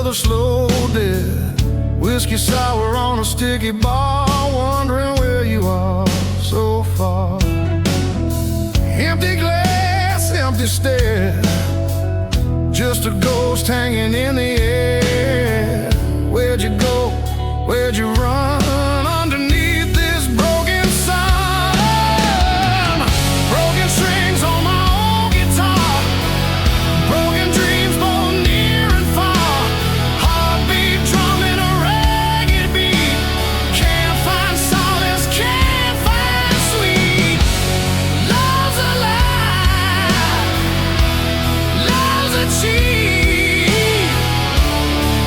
another slow death. Whiskey sour on a sticky bar, wondering where you are so far. Empty glass, empty stare, just a ghost hanging in the air. Where'd you go? Where'd you run? Underneath this broken sun. Broken strings on my old guitar, broken dreams both near and far. Heartbeat drumming a ragged beat. Can't find solace, can't find sweet. Love's a lie, love's a cheat.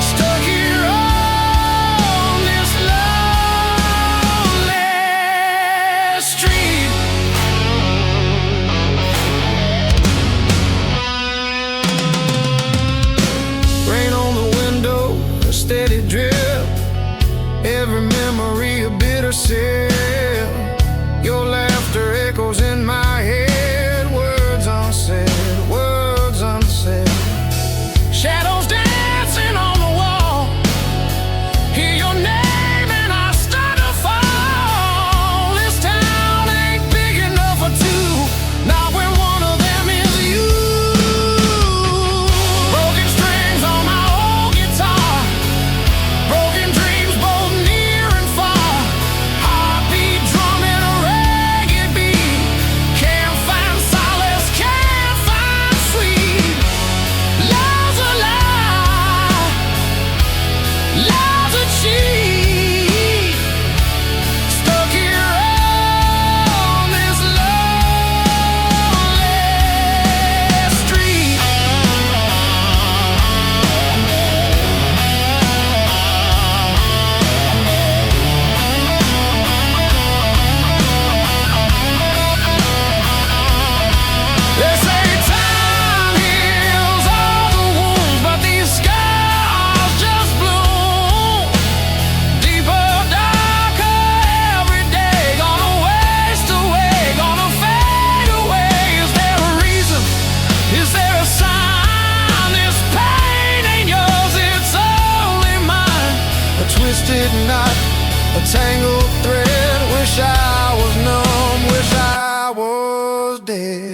Stuck here on this lonely street. Rain on the window, a steady drip. Every memory a bitter sip. Your laughter echoes in my head. Words unsaid, words unsaid. Shadows dancing on the wall. Hear your name and I start to fall. This town ain't big enough for two, not when one of them is you. Broken strings on my old guitar, broken dreams both near and far. Heartbeat drumming a ragged beat. Can't find solace, can't find sweet. Love's a lie, love's a cheat. Stuck here on this lonely street. They say time heals all the wounds, but these scars just bloom deeper, darker every day. Gonna waste away, gonna fade away. Is there a reason? Is there a sign? This pain ain't yours, it's only mine. A twisted knot, a tangled thread. Wish I was numb, wish I was dead.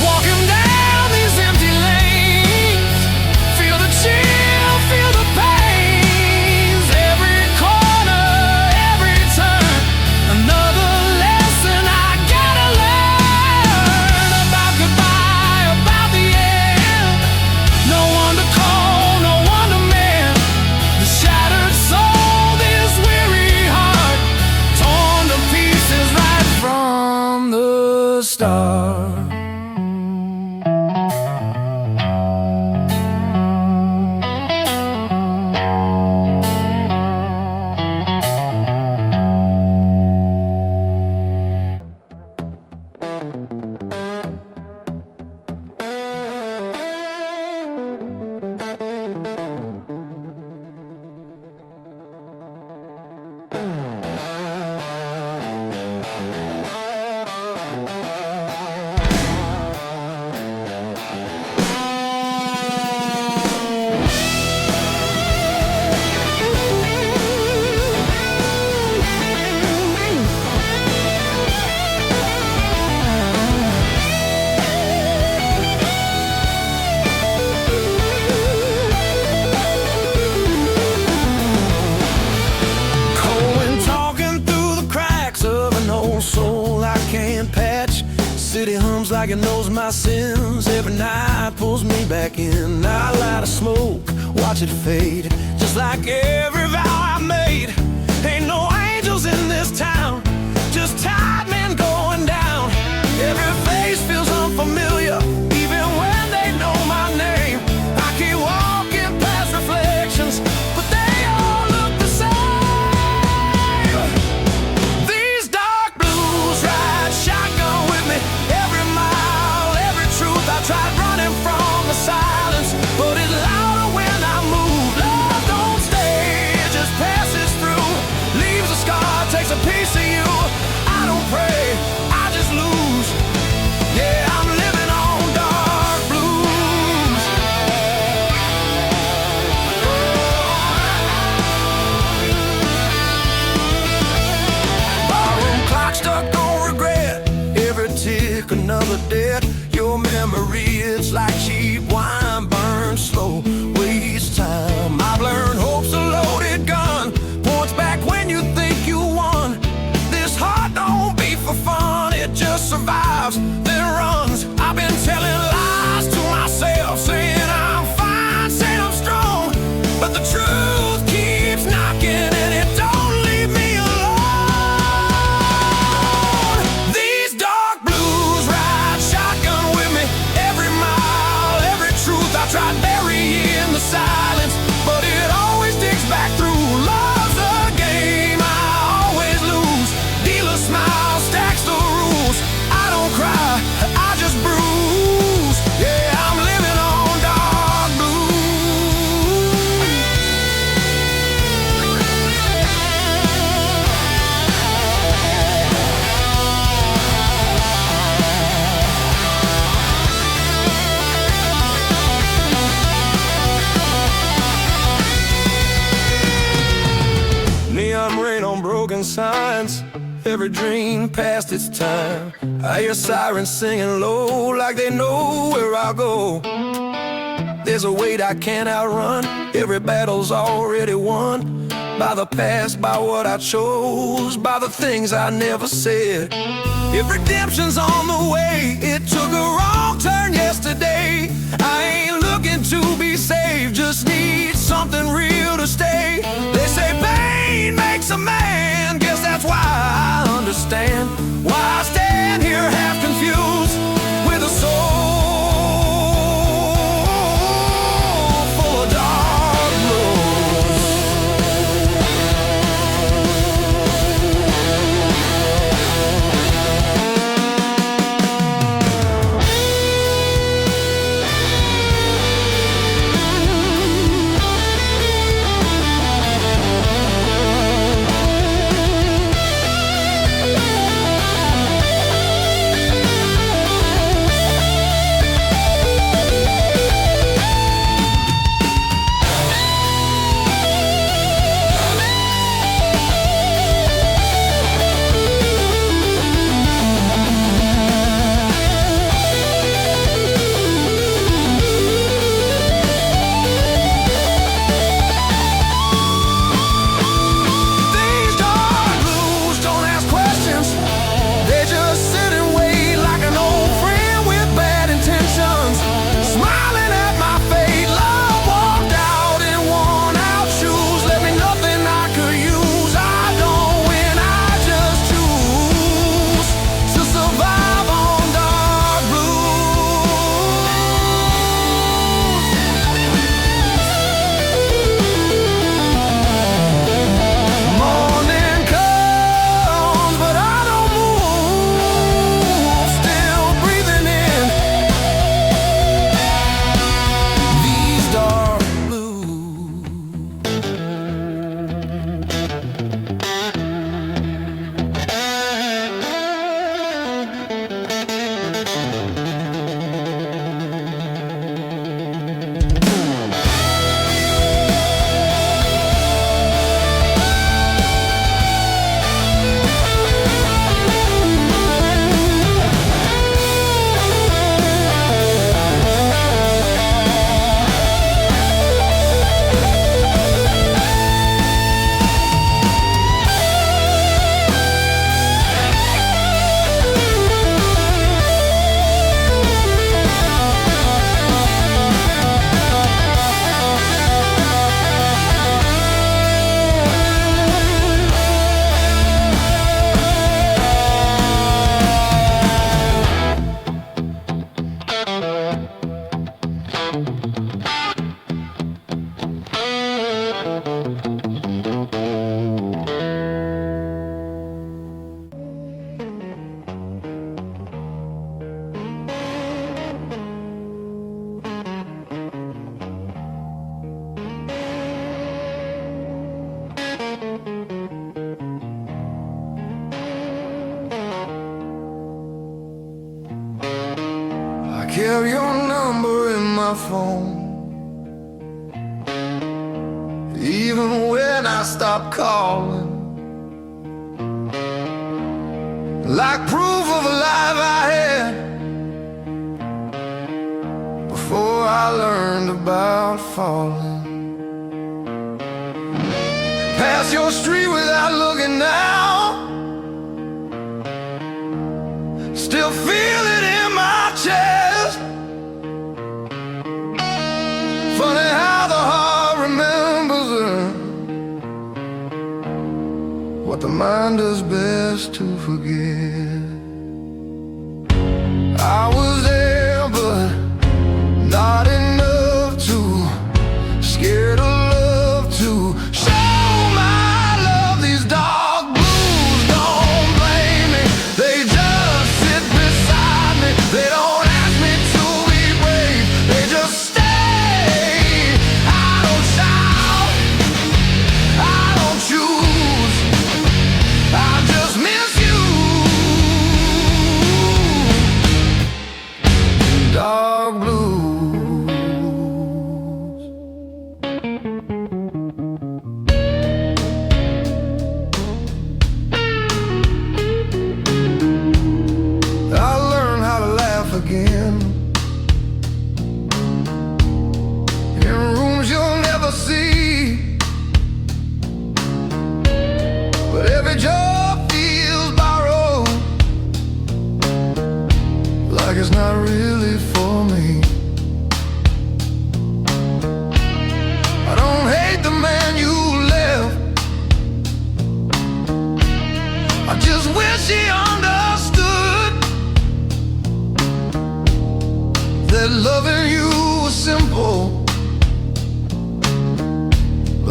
Walking down these empty lanes, feel the chill, feel the pains. Every corner, every turn, another lesson I gotta learn. About goodbye, about the end. No one to call, no one to mend. The shattered soul, this weary heart, torn to pieces right from the start. City hums like it knows my sins. Every night pulls me back in. I light a smoke, watch it fade, just like every vow I made. Ain't no angels in this town, just tired men going down. Every face feels unfamiliar, even when they know my name. I keep walking past reflections, but they all look warning signs. Every dream past its time. I hear sirens singing low, like they know where I'll go. There's a weight I can't outrun. Every battle's already won. By the past, by what I chose, by the things I never said. If redemption's on the way, it took a wrong turn yesterday. I ain't looking to be saved, just need something real to stay. They say pain makes a man, guess that's why I understand why I stand here half confused with a soul full of dark blues. Carry your number in my phone, even when I stop calling, like proof of a life I had before I learned about falling. Pass your street without looking now, still feel it in my chest. Funny how the heart remembers what the mind does best to forget. I was there, but not enough to, scared of love to show my love. These dark blues don't blame me, they just sit beside me. They don't ask me to be brave, they just stay. I don't shout, I don't choose, I just miss you. Dark blue.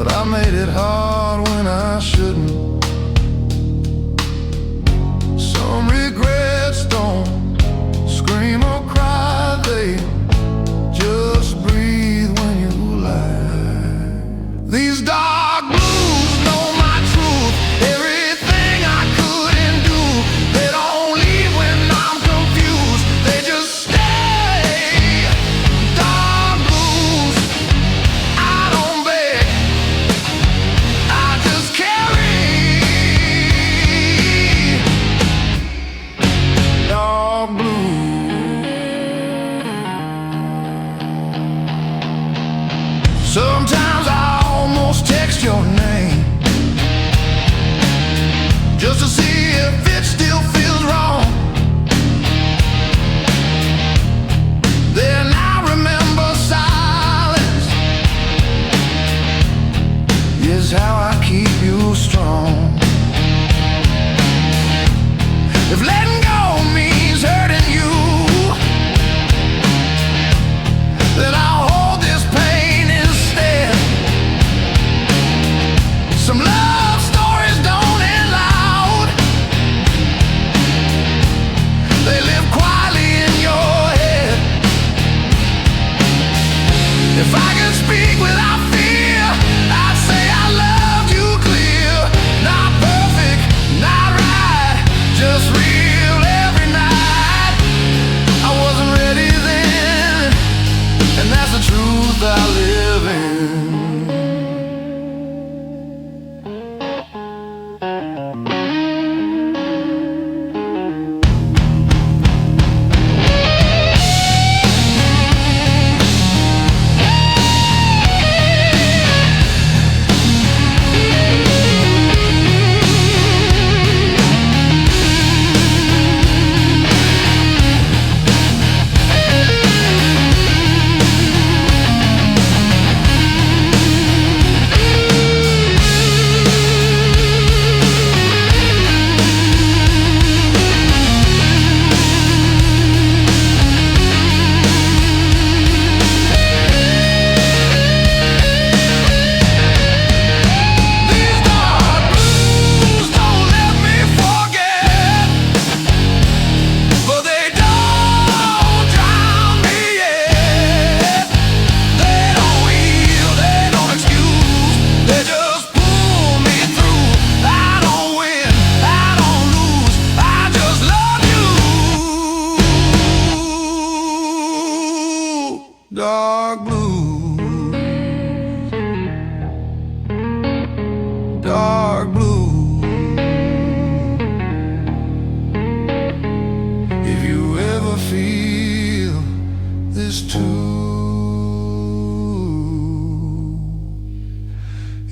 but I made it hard when I shouldn't. Some regrets don't scream or cry, they just breathe when you lie. These dark blues know my truth, everything I couldn't do. They don't leave when I'm confused, they just stay. Dark blues, I don't beg, I just carry. Dark blues. Sometimes I almost text your name just to see if it still feels wrong. Then I remember silence is how I keep you strong. If letting go means hurting you, then I'll hold this pain instead. Some love stories don't end loud, they live quietly in your head. If I could speak without fear, I'd say I loved you clear. Not perfect, not right, just real every night. I wasn't ready then, and that's the truth I live in. Dark blues, dark blues. If you ever feel this too,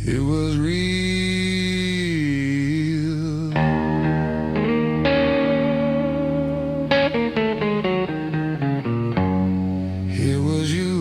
it was real. It was you.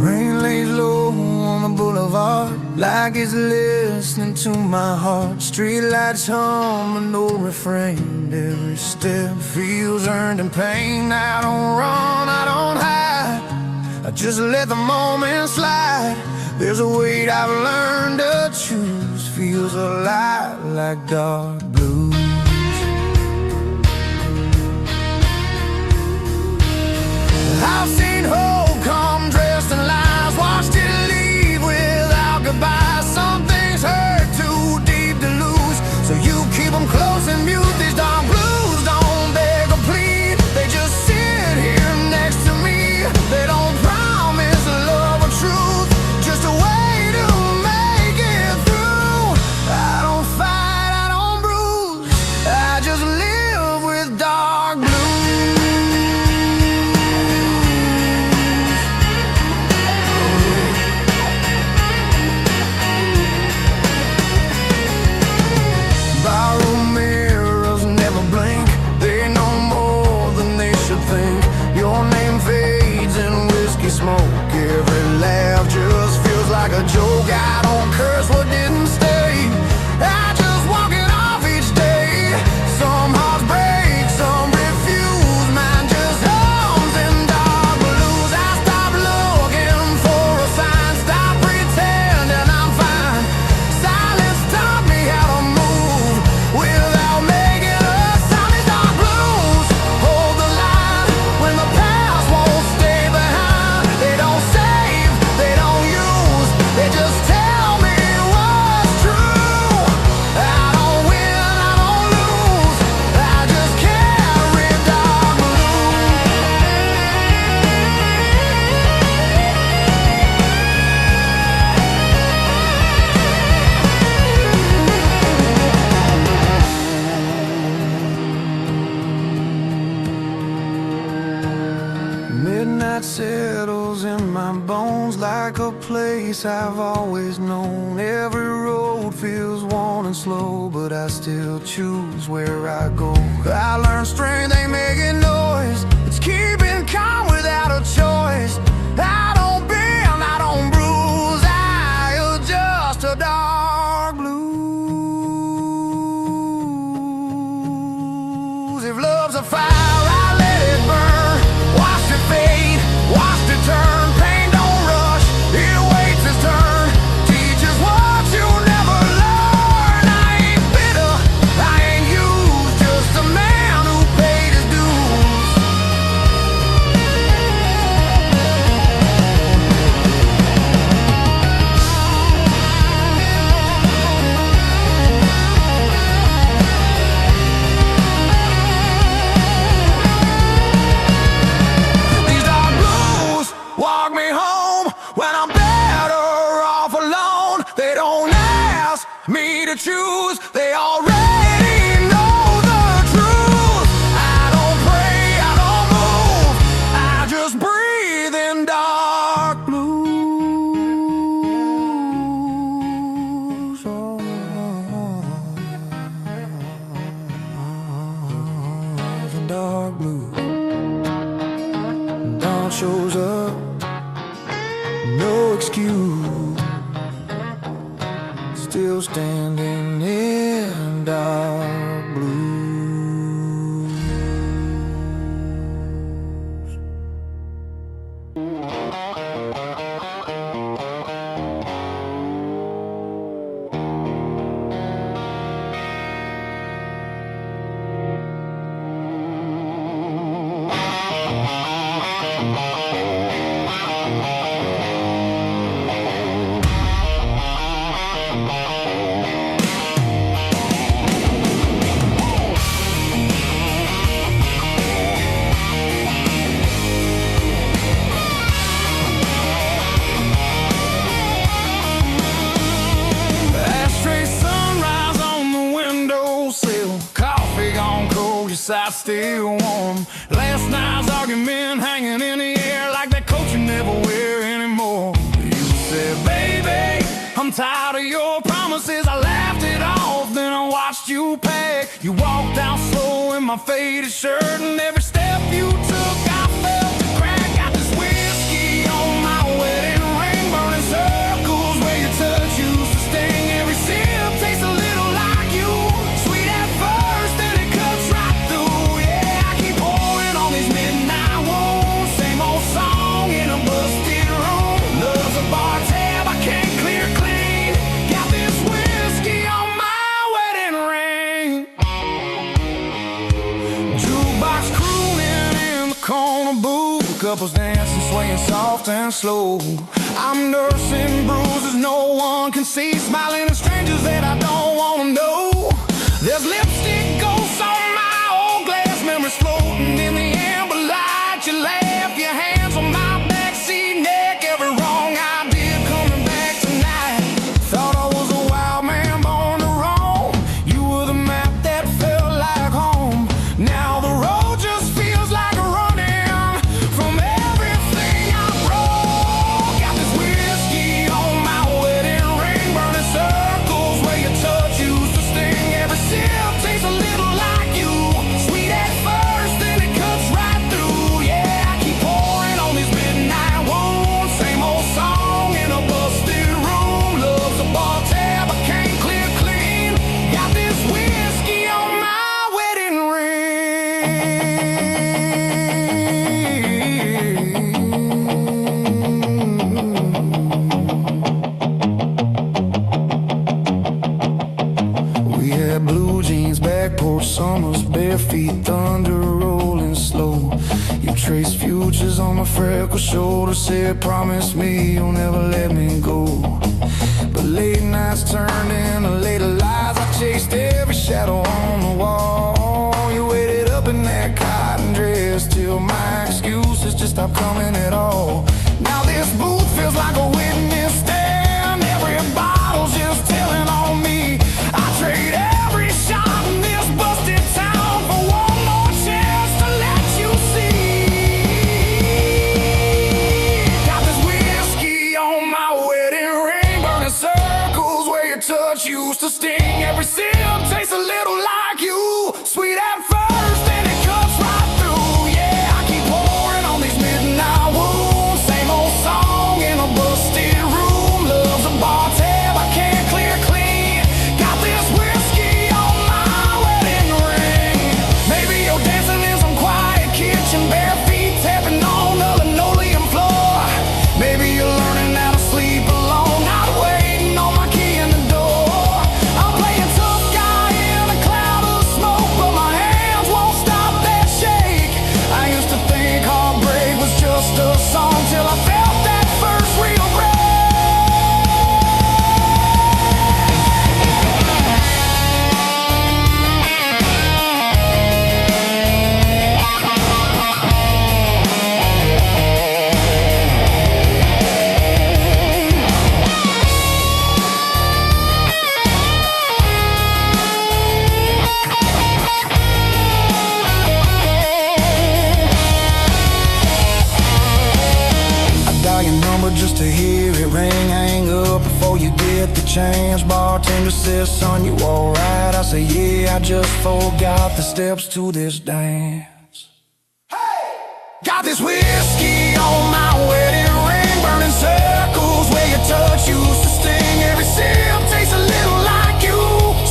Rain lays low on the boulevard, like it's listening to my heart. Streetlights hum an old refrain, every step feels earned in pain. I don't run, I don't hide, I just let the moment slide. There's a weight I've learned to choose, feels a lot like dark blues. I've seen hope come dressed in lies, watched it leave without goodbye. Some things hurt too deep to lose, so you keep them close and mute. These dark blues don't beg or plead, they just sit here next to me. They don't promise love or truth, just a way to make it through. I don't fight, I don't bruise, place I've always known. Every road feels worn and slow, but I still choose where I go. I learned strength ain't making noise, it's keeping calm without a choice. I don't bend, I don't bruise, I adjust to dark blues. If love's a fire, I let it burn. Watch it fade, watch it turn. Pain don't rush, it waits its turn. Teaches what you never learn. I ain't bitter, I ain't used, just a man who paid his dues. These dark blues walk me home when I'm better off alone. They don't ask me to choose, they already know the truth. I don't pray, I don't move, I just breathe in dark blues. The dark blues. Dawn shows up, no excuse. Still standing in dark blues. Ashtray sunrise on the windowsill, coffee gone cold, your side still warm. Last night's argument hanging in the air like that coat you never wear anymore. You said, baby, I'm tired of your promises. I laughed it off, then I watched you pack. You walked out slow in my faded shirt, and every step you took I felt the crack. Got this whiskey on my wedding ring, burning circles where your touch used to sting. Every sip tastes a little like you, sweet at first, then it cuts right through. Yeah, I keep pouring on these midnight wounds, same old song in a busted room. Love's a bar tab I can't clear clean. Got this whiskey on my wedding ring. Jukebox crooning in the corner booth, couples dancing, swaying soft and slow. I'm nursing bruises no one can see, smiling at strangers that I don't wanna know. There's lipstick ghosts on my old glass, memories floating in the amber light. You laugh, your hands on my backseat neck, every wrong I did coming back tonight. Thought I was a wild man born to roam. You were the map that felt like home. Now the road just feels like a running from everything I broke. Got this whiskey on my wedding ring, burning circles where your touch used to sting. Every sip tastes a little like you, sweet at first, then it cuts right through. Yeah, I keep pouring on these midnight wounds, same old song in a busted room. Love's a bar tab I can't clear clean. Got this whiskey on my wedding ring. We had blue jeans, back porch summers, bare feet, thunder rolling slow. You traced futures on my freckled shoulder, said promise me you'll never let me go. But late nights turned into later lies, I chased every shadow on the wall. You waited up in that cotton dress till my excuses just stopped coming at all. Now this booth feels like a witness stand, every bottle's just telling on me. I trade every shot in this busted town for one more chance to let you see. Got this whiskey on my touch used to sting. Every sip tastes a little like you. Sweet at first, then it cuts right through. Yeah, I keep pouring on these midnight wounds. Same old song in a busted room. Love's a bar tab I can't clear clean. Got this whiskey on my wedding ring. Maybe you're dancing in some quiet kitchen, bare feet tapping on the linoleum floor. Maybe you're learning how to sleep alone, not waiting on my key in the door. I'm playing tough guy in a cloud of smoke, but my hands won't stop that shake. I used to think heartbreak was just a song till I felt that first real break. Dial your number just to hear it ring. Hang up before you get the chance. Bartender says, son, you alright? I say, yeah, I just forgot the steps to this dance. Hey! Got this whiskey on my wedding ring, burning circles where your touch used to sting. Every sip tastes a little like you.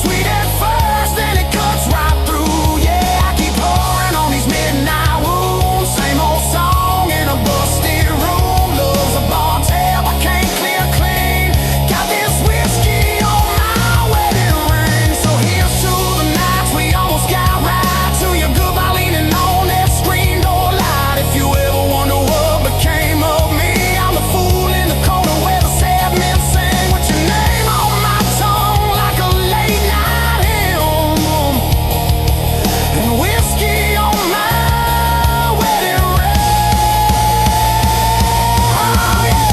Sweet at first, then it cuts right through. Yeah, I keep pouring on these midnight wounds. Same old song in a busted room. Love's a bar tab I can't clear clean. Got this whiskey on my wedding ring. So here's to the nights we almost got right, to your goodbye leaning on that screen door light. If you ever wonder what became of me, I'm the fool in the corner where the sad men sing, with your name on my tongue like a late night hymn, and whiskey on my wedding ring. Oh, yeah.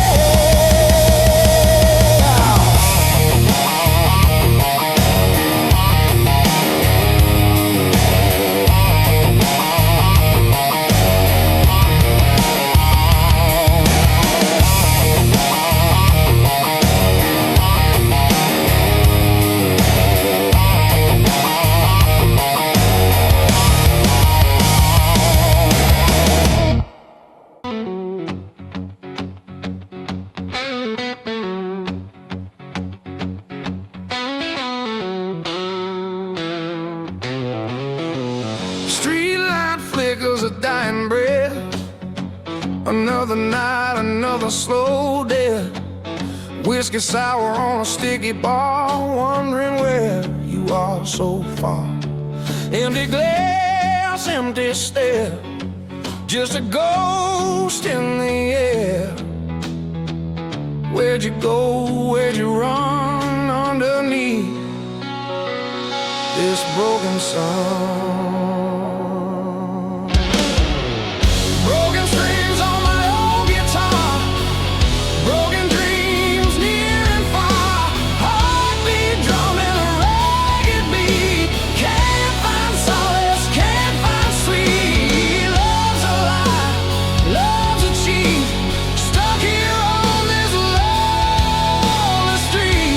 Street light flickers a dying breath. Another night, another slow death. Whiskey sour on a sticky bar, wondering where you are so far. Empty glass, empty stare, just a ghost in the air. Where'd you go, where'd you run underneath this broken sun? Broken strings on my old guitar, broken dreams near and far. Heartbeat drumming a ragged beat. Can't find solace, can't find sleep. Love's a lie, love's a cheat. Stuck here on this lonely street.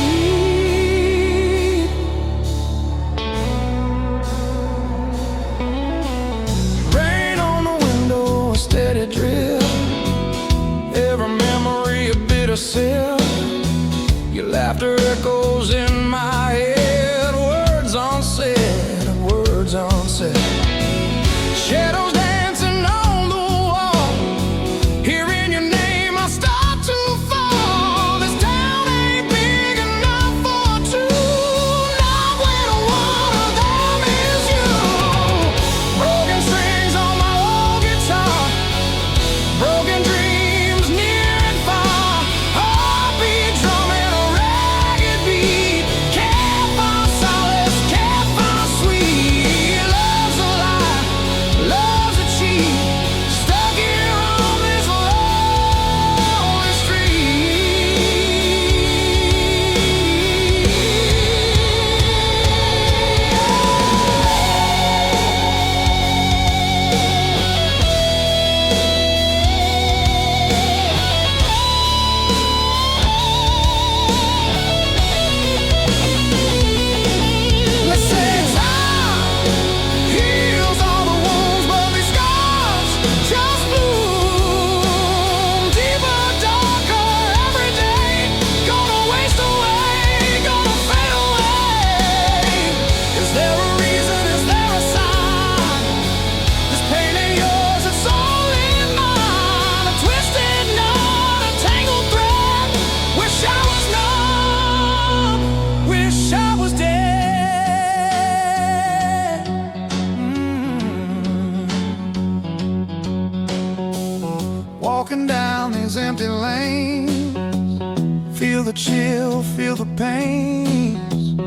the chill, feel the pains.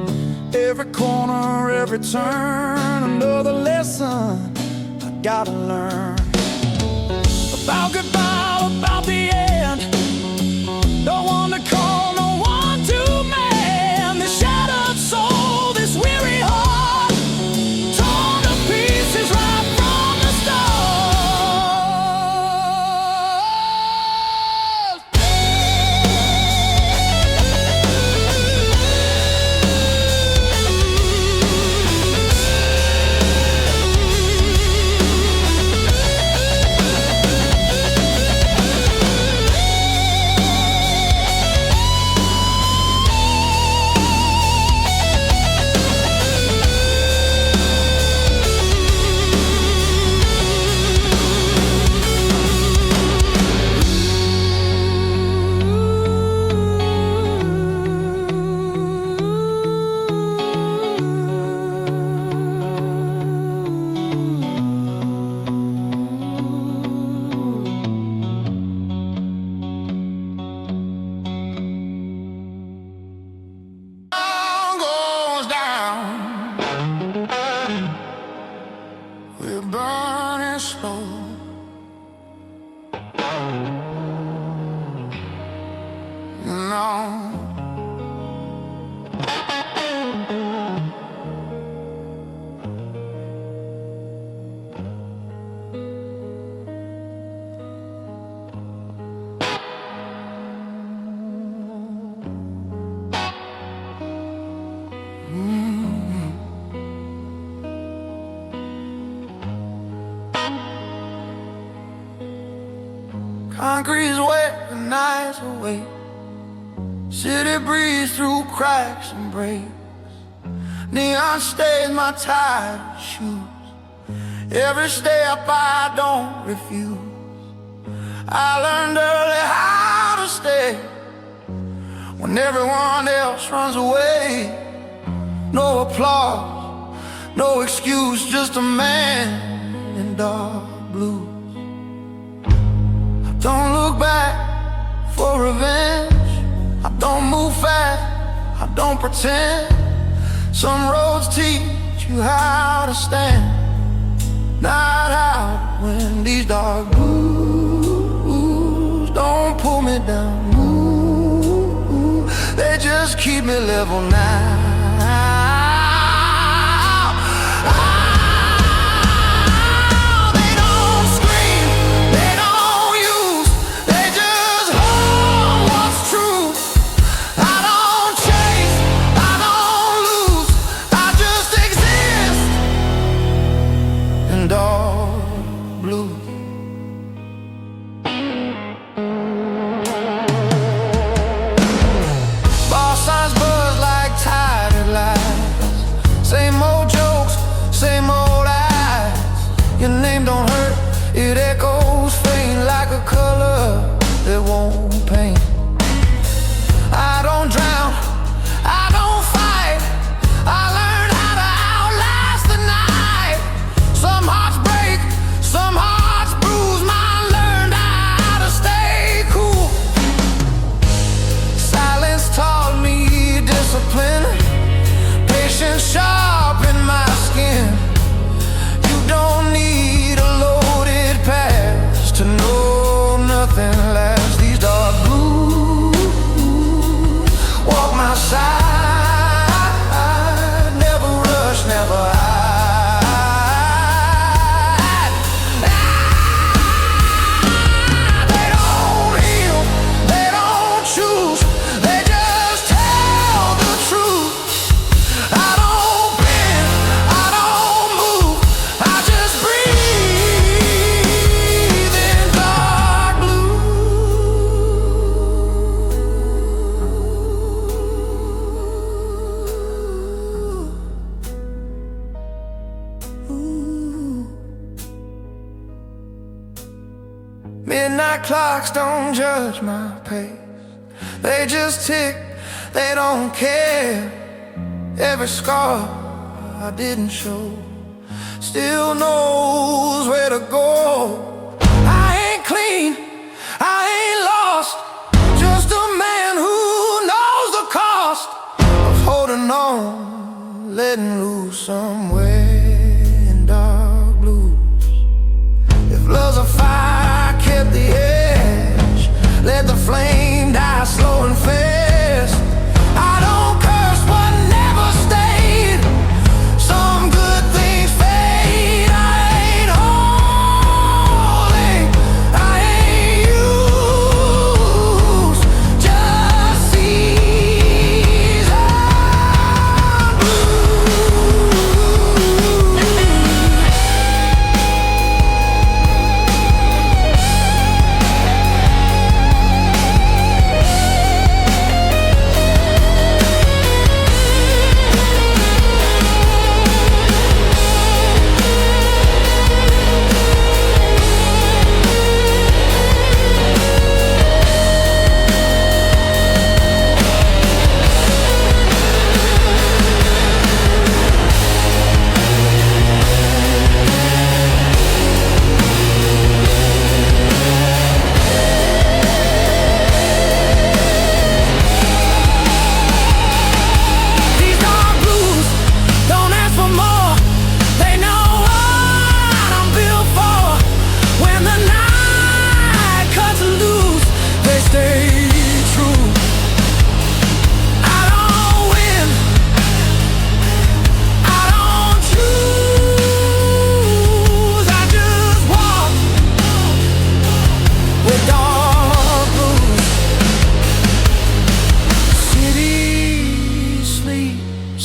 Every corner, every turn, another lesson I gotta learn. About goodbye, about the end. Don't want to call no one to man. This shattered soul, this weary heart, torn to pieces right from the we're burning slow. No. Concrete's wet, the night's awake. City breeze through cracks and breaks. Neon stains my tired shoes. Every step I don't refuse. I learned early how to stay when everyone else runs away. No applause, no excuse, just a man in dark blue. Don't look back for revenge. I don't move fast, I don't pretend. Some roads teach you how to stand, not how when these dark blues don't pull me down. Ooh, they just keep me level now. It echoes faint like a color that won't paint. I don't drown, I don't fight. I learned how to outlast the night. Some hearts break, some hearts bruise. Mine learned how to stay cool. Silence taught me discipline. Patience sharpened my skin. You don't need a loaded past to know nothing lasts. These dark blues walk my side, never rush, never hide. They don't heal, they don't choose, they just tell the truth. I don't bend, I don't move, I just breathe in dark blue. Midnight clocks don't judge my pace. They just tick, they don't care. Every scar I didn't show still knows where to go. I ain't clean, I ain't lost, just a man who knows. going on, letting loose somewhere in dark blues. If love's a fire, kept the edge, let the flame die slow and fast. I don't curse what never stayed. Some good things fade. I ain't holy, I ain't used, just seasoned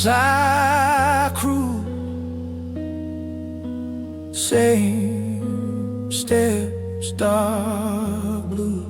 I cruise, same steps, dark blues.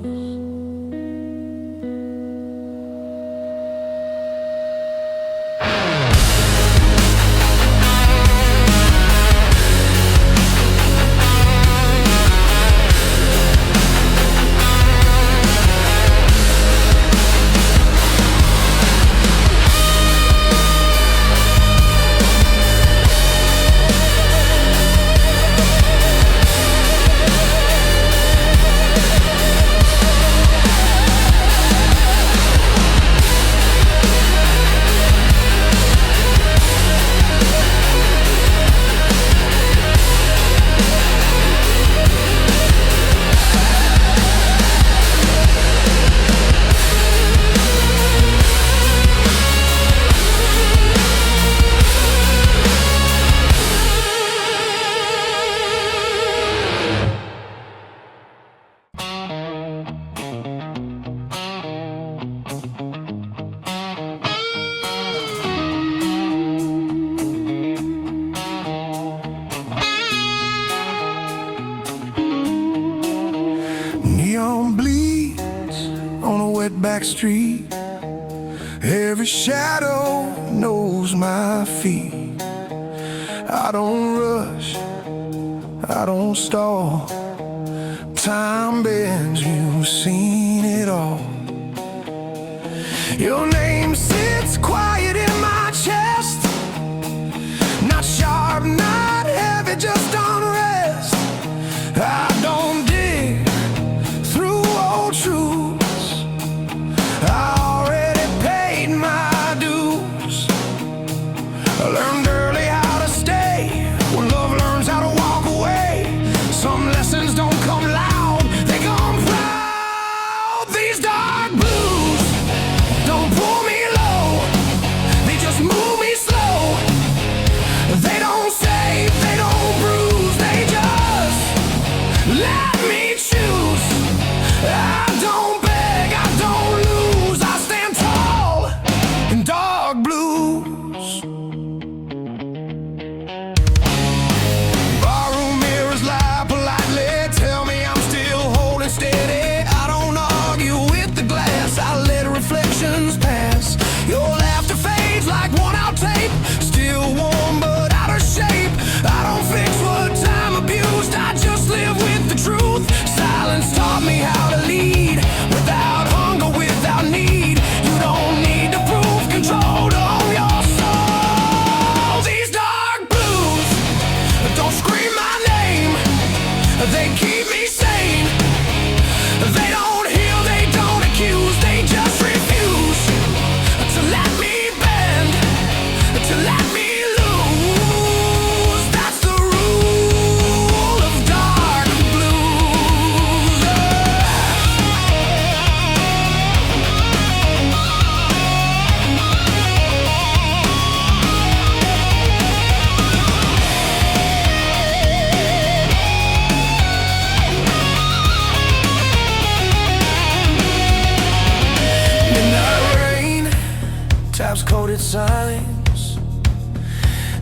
Neon bleeds on a wet back street. Every shadow knows my feet. I don't rush, I don't stall. Time bends, you've seen it all. Your name sits quiet in my chest. Not sharp, not heavy, just unrest. I don't dig through old truths. I already paid my dues. I learned early how to stay when love learns how to walk away. Some lessons don't come loud, they come proud. These dark blues don't pull me low, they just move me slow. They don't save, they don't bruise, they just let me choose. I don't beg, I don't lose, I stand tall in dark blues. Barroom mirrors lie politely, tell me I'm still holding steady. I don't argue with the glass, I let reflections pass. Your laughter fades like worn out tape, still warm but out of shape. I don't fix what time abused, I just live with the truth. Silence taught me how to lead, without hunger, without need. You don't need to prove control of your soul. to let me lose. That's the rule of dark blues. Midnight rain taps coated signs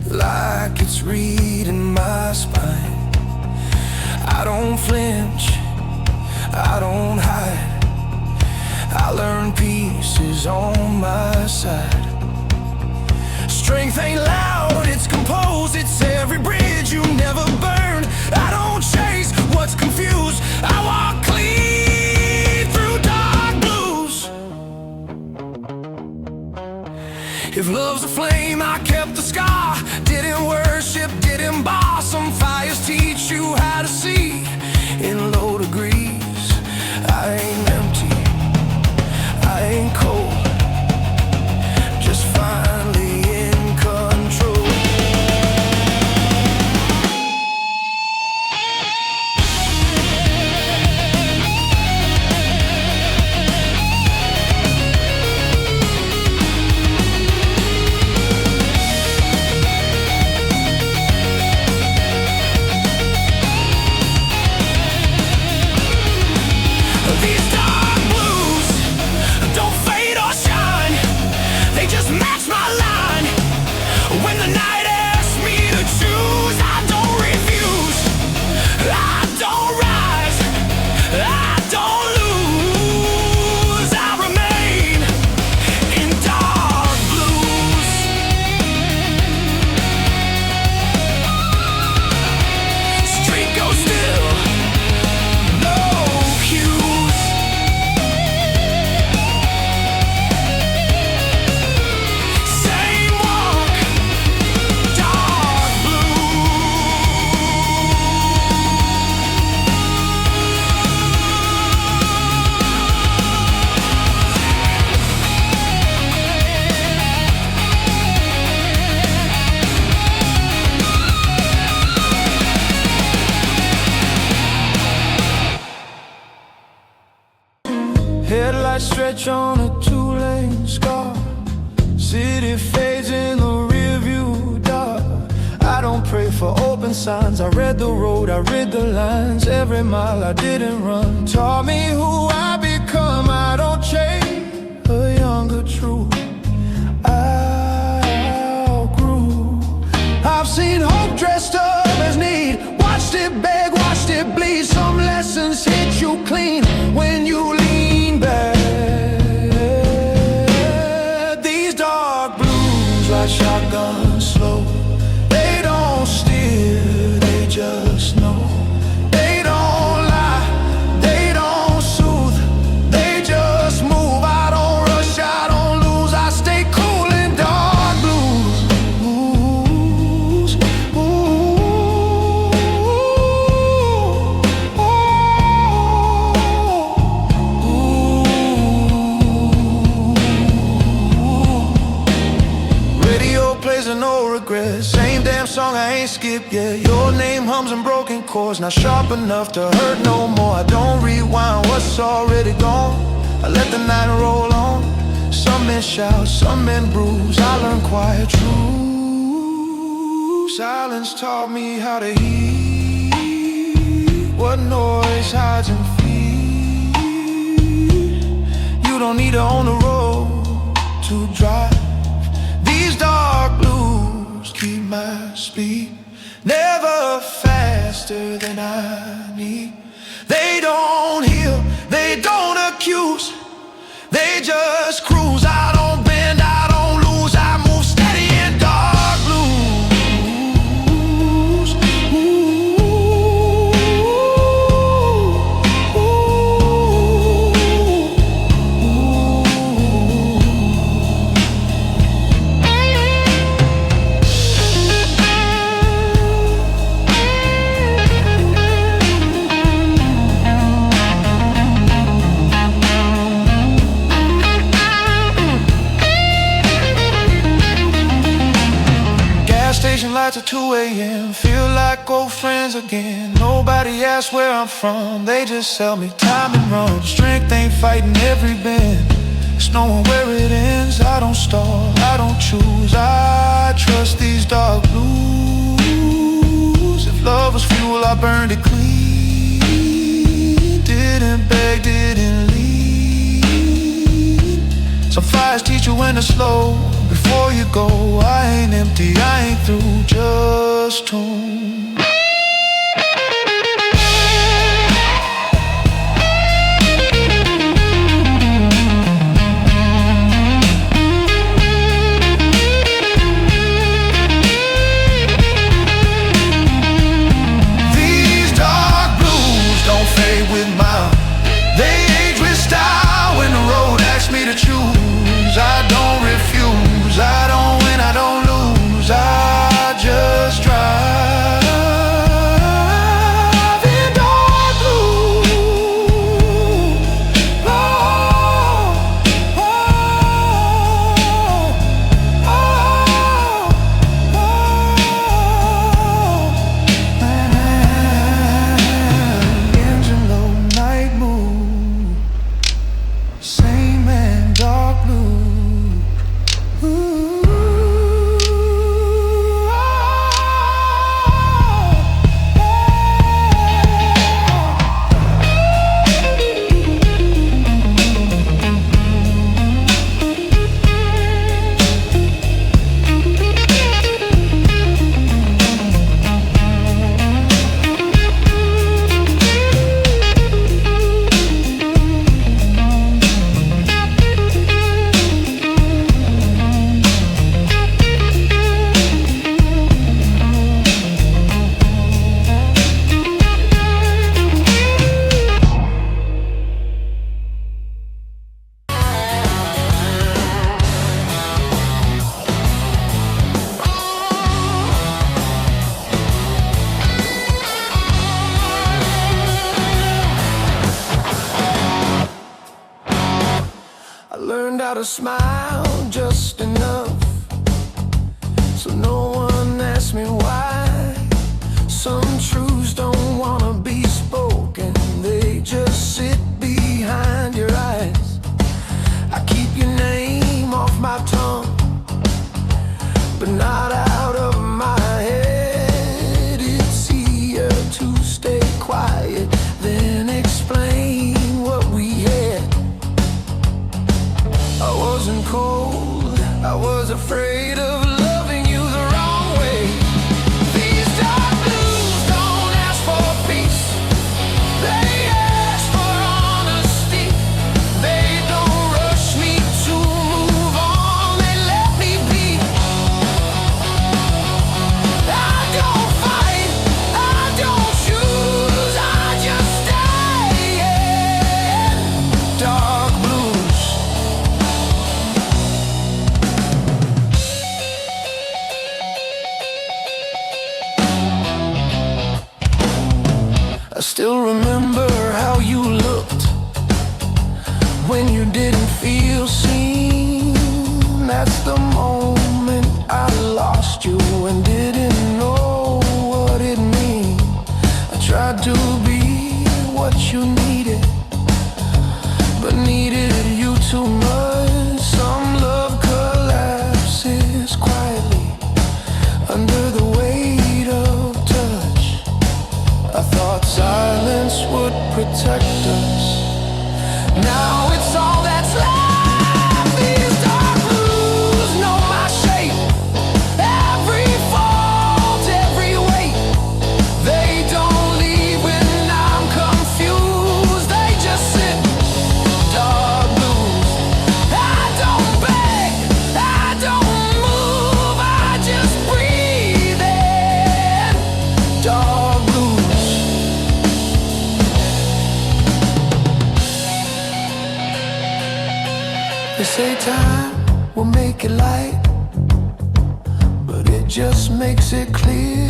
like it's reading my spine. I don't flinch, I don't hide. I learn pieces on my side. Strength ain't loud, it's composed. It's every bridge you never burn. I don't chase what's confused. I walk clean through dark blues. If love's a flame, I kept the scar. Didn't worship, didn't bar. Some fires teach you how to see in low degrees. I ain't empty, I ain't cold, just finally in control. These dark blues don't fade or shine, they just match my line. When the night asks me to choose, I don't refuse. I don't rise, I don't lose. I remain in dark blues. Street goes still, no cues. Same walk, dark blue. Headlights stretch on a two-lane scar. City fades in the rearview dark. I don't pray for open signs. I read the road, I read the lines. Every mile I didn't run taught me who I become. I don't chase a younger truth. I outgrew. I've seen hope dressed up as need. Watched it beg, watched it bleed. Some lessons hit you clean when you lean back. These dark blues like shotguns slow. They don't steer, they just know. They don't lie, they don't soothe, they just move. I don't rush, I don't lose. I stay cool in dark blues. Radio plays and no regrets. Same damn song I ain't skipped yet. Your name hums in broken chords, not sharp enough to hurt no more. I don't rewind what's already gone. I let the night roll on. Some men shout, some men bruise. I learned quiet truth. Silence taught me how to hear what noise hides in fear. You don't need to own the road to drive. These dark blues keep my speed, never faster than I need. They don't heal, they don't accuse, they just cruise. I don't bend, I don't lose, I move steady in dark blues. station lights at 2 a.m. Feel like old friends again. Nobody asks where I'm from, they just tell me time and run. Strength ain't fighting every bend, it's knowing where it ends. I don't stall, I don't choose, I trust these dark blues. If love was fuel, I burned it clean. Didn't beg, didn't lead. Some fires teach you when to slow. Before you go, I ain't empty, I ain't through, just tuned. These dark blues don't fade with mine. They age with style when the road asks me to choose. I don't refuse, I don't win, I don't lose, I just drive in dark blue. Oh, oh, oh, oh, oh. Engine low, night mood. Same man, dark blue. I learned how to smile just enough so no one asks me why. Some truths don't wanna be spoken, they just sit behind your eyes. I keep your name off my tongue, but not out of my head. It's easier to stay quiet than explain what we had. I wasn't cold, I was afraid of loving you the wrong way. These dark blues don't ask for peace, they ask for honesty. They don't rush me to move on, they let me be. I don't fight, I don't choose, I just stay in dark blues. I still remember how you looked when you didn't feel seen. That's the moment I lost you and didn't know what it meant. I tried to be what you needed, but needed you too much. Some love collapses quietly under the weight of touch. I thought silence would protect us. Now it's all that's left. These dark blues know my shape, every fault, every weight. They don't leave when I'm confused, they just sit. Dark blues. I don't beg, I don't move, I just breathe in. Dark blues. They say time will make it light, but it just makes it clear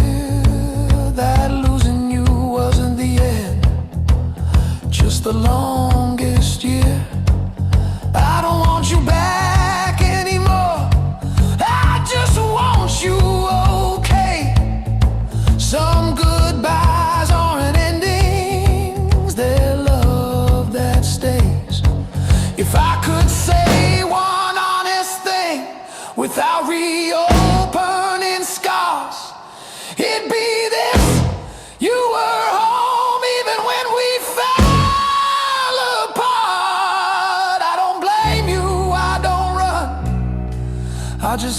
that losing you wasn't the end, just the longest year. I don't want you back anymore, I just want you okay.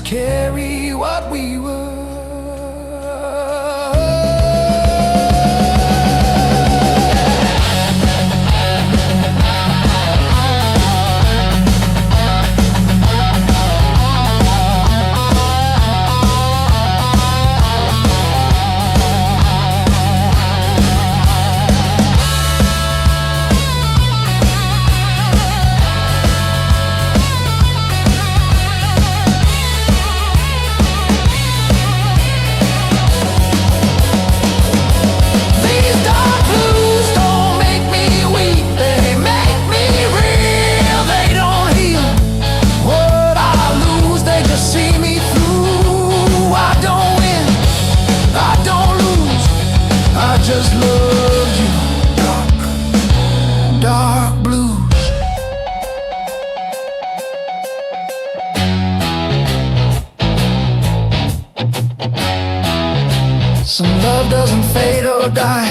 carry what we were. Just love you, dark, dark blues. Some love doesn't fade or die.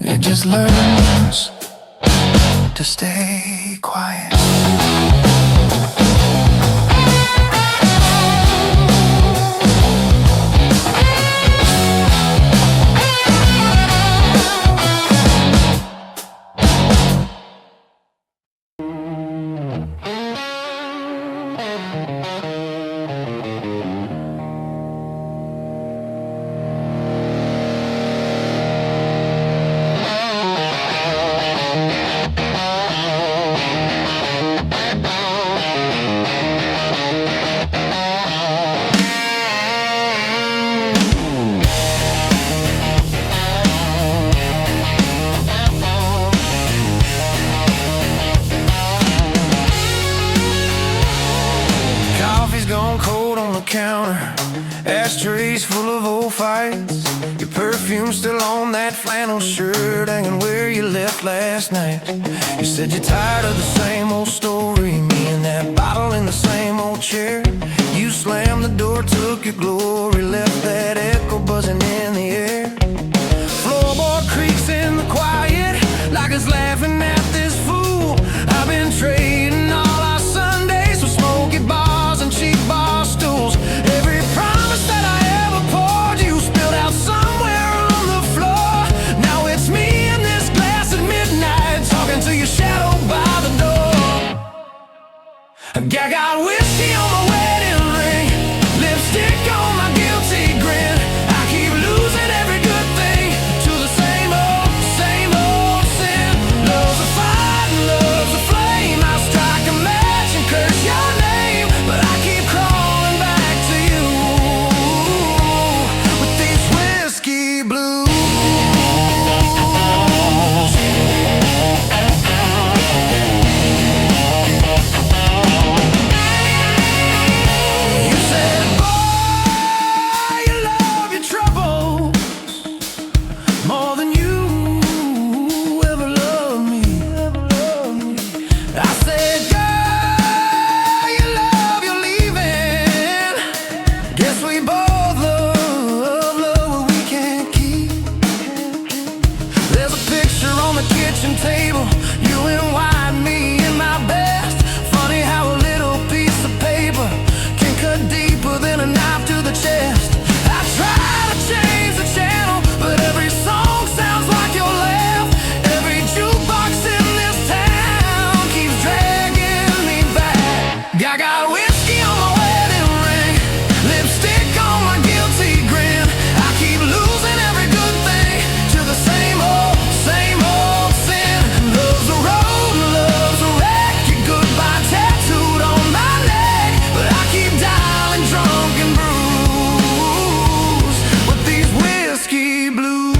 It just learns to stay quiet. Counter, ashtrays full of old fights. Your perfume still on that flannel shirt, hanging where you left last night. You said you're tired of the same old story, me and that bottle in the same old chair. You slammed the door, took your glory, left that echo buzzing in the air. Floorboard creaks in the quiet, like it's laughing at this fool. I've been trading all our Sundays for smoky bars and cheap bar stools. Every promise that I ever poured, you spilled out somewhere on the floor. Now it's me in this glass at midnight, talking to your shadow by the door. I got whiskey on my wedding ring, lipstick on my guilty grin. I keep losing every good thing to the same old sin. Love's a fight and love's a flame. I strike a match and curse your name, but I keep crawling back to you with these whiskey blues. You said, boy, you love your troubles more than you ever loved me. I said, girl, you love your leaving. Guess we both love what we can't keep. There's a picture on the kitchen table, you in white, me in my best. Funny how a little piece of paper can cut deeper than a knife to the chest. I try to change the channel, but every song sounds like your laugh. Every jukebox in this town keeps dragging me back. I got whiskey on my wedding ring, lipstick on my guilty grin. I keep losing every good thing to the same old sin. Love's a road and love's a wreck. Your goodbye tattooed on my neck, but I keep dialing drunk and bruised with these whiskey blues.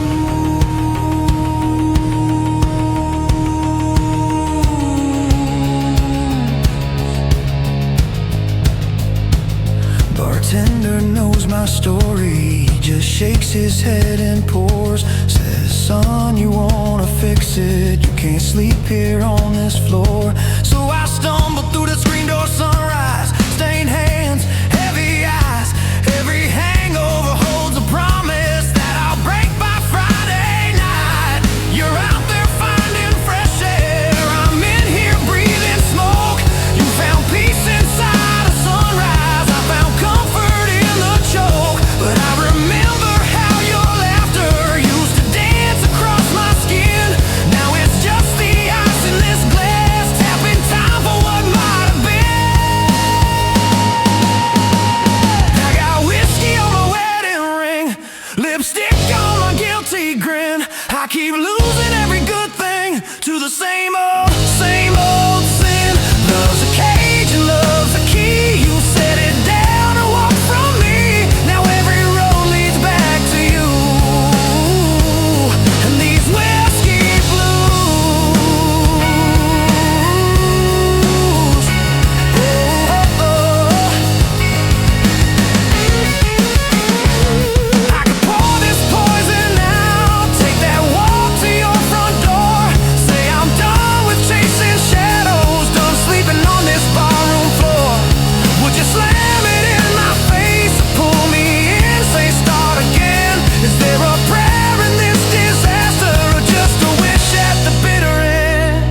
Bartender knows my story, just shakes his head and pours. Says, son, you wanna fix it, you can't sleep here on this floor. So I stumble through the screen door sunrise, stained hands, heavy eyes. Every hangover holds a promise that I'll break by Friday night. You're out there finding fresh air, I'm in here breathing smoke. You found peace inside keep losing every good thing to the same old sin. Love's a cage and love's a key. You set it down and walk from me. Now every road leads back to you. And these whiskey blues. Oh, oh, oh. I could pour this poison out, take that walk to your front door, say I'm done with chasing shadows, done sleeping on this barroom floor. Would you slam it in my face or pull me in, say start again? Is there a prayer in this disaster or just a wish at the bitter end?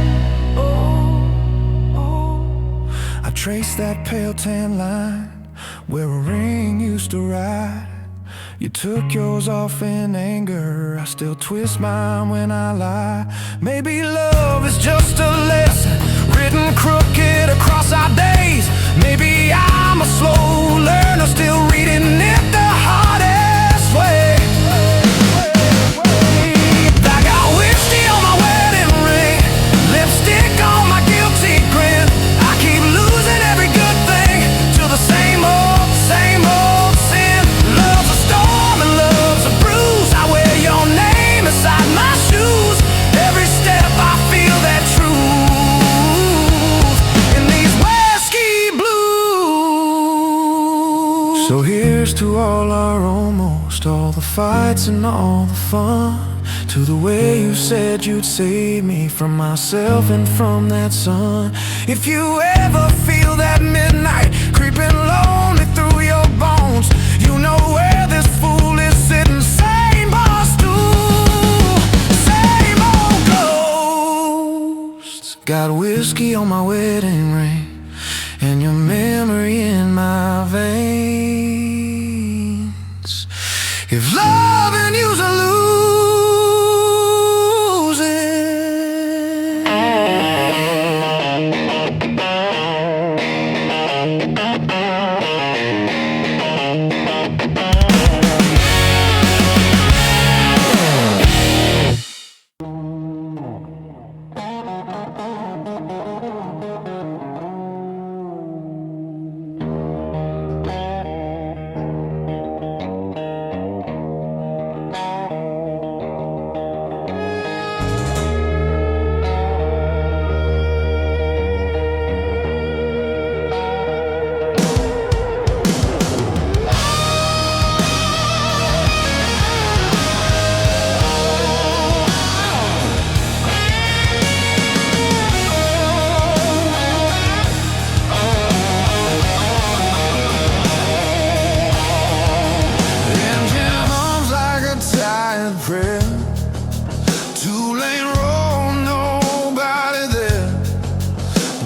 Oh, oh. I traced that pale tan line where a ring used to ride. You took yours off in anger, I still twist mine when I lie. Maybe love is just a lesson written crooked across our days. Maybe I'm a slow learner, still reading it the hardest way. I got whiskey on my wedding ring, lipstick on my guilty grin. I keep losing every good thing to the same old sin. Love's a storm and love's a bruise. I wear your name inside my shoes. Every step I feel that truth in these whiskey blues. So here's to all our almost, all the fights and all the fun, to the way you said you'd save me from myself and from that sun. If you ever feel that midnight creeping lonely through your bones, you know where this fool is sitting. Same bar stool, same old ghosts. Got whiskey on my wedding ring and your memory in my veins. If loving you's a losing,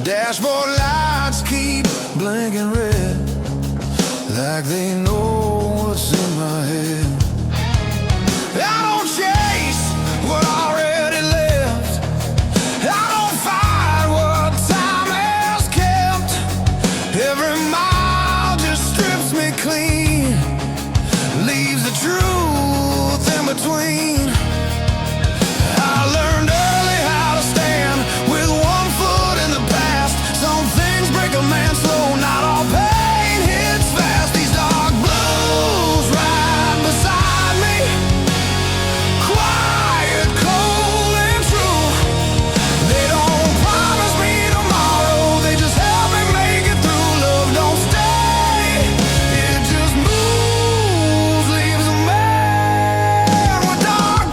dashboard lights keep blinking red, like they know what's in my head. I don't chase what already left, I don't fight what time has kept. Every mile just strips me clean, leaves the truth in between. I learned early how to stand with one foot in the past. Some things break a man slow, not all pain hits fast. These dark blues right beside me, quiet, cold and true. They don't promise me tomorrow, they just help me make it through. Love don't stay, it just moves, leaves a man with dark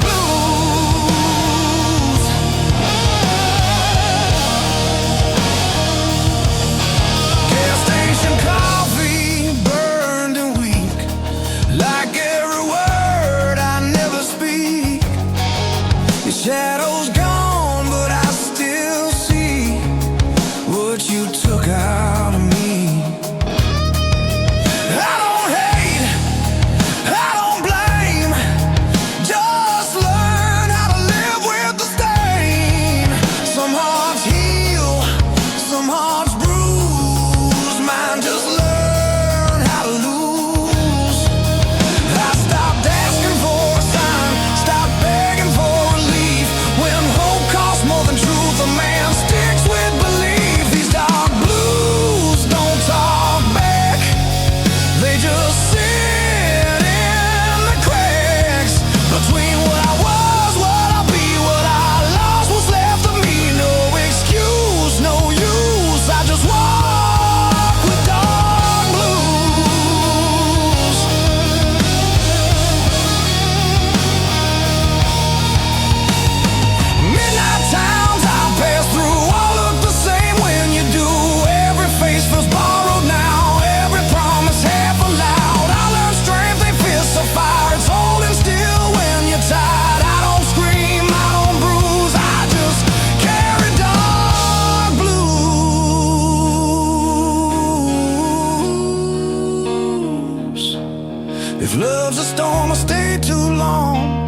If love's a storm, I stay too long.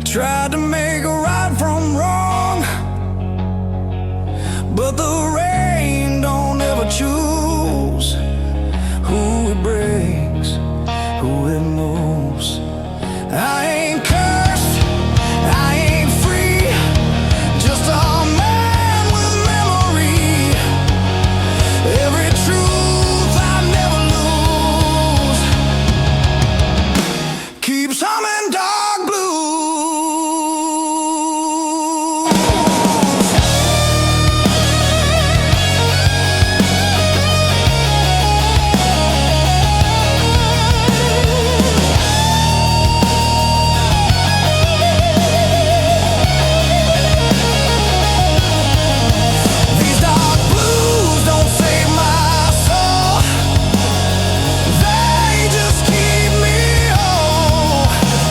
Tried to make a right from wrong, but the rain don't ever choose who it breaks, who it moves. I ain't cursed, I ain't free, just a man with memory. Every truth I never lose keeps humming dark blues. These dark blues don't save my soul, they just keep me whole.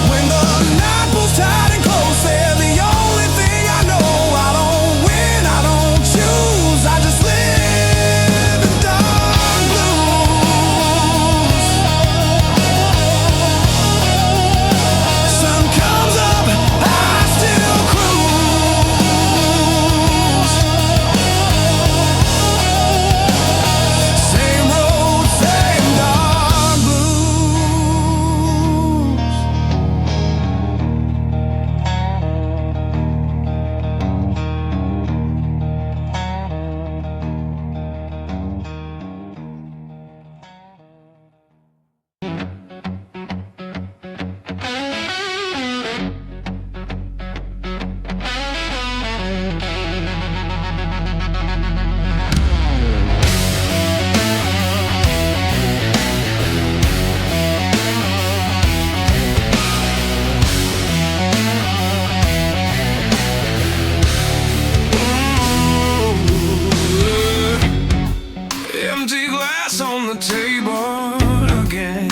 When the night pulls tight and close, they're the only thing I know. I don't win, I don't choose, I just live in dark blues. Sun comes up, I still cruise. Same road, same dark blues. Empty glass on the table again,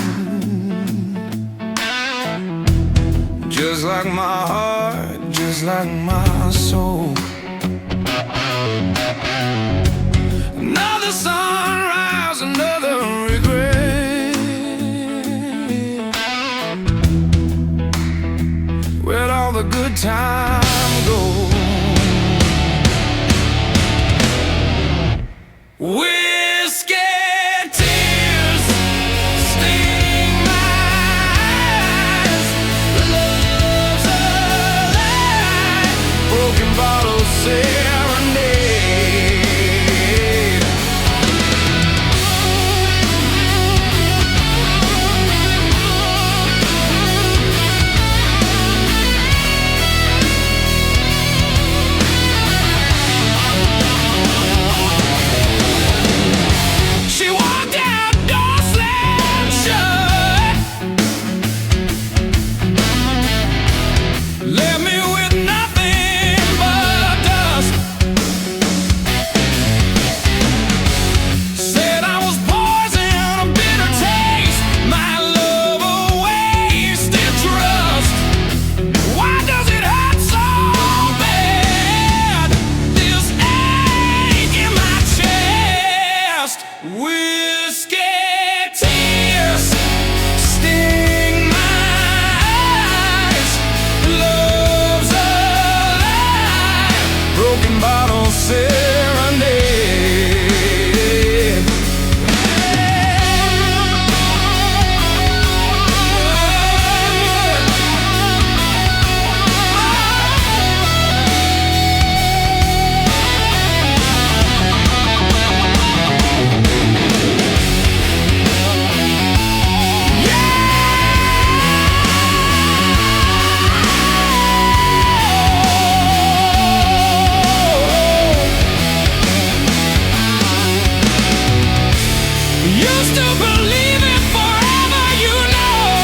just like my heart, just like my soul. Another sunrise, another regret. Where'd all the good time go? Whiskey tears sting my eyes. Love's alive. Broken bottles serenade. She walked out, door slammed shut. Left me with nothing but dust. Said I was poison, a bitter taste. My love a wasted trust. Why does it hurt so bad? This ache in my chest. Whiskey tears sting my eyes. Love's alive. Broken bottle serenade. Used to believe it forever, you know.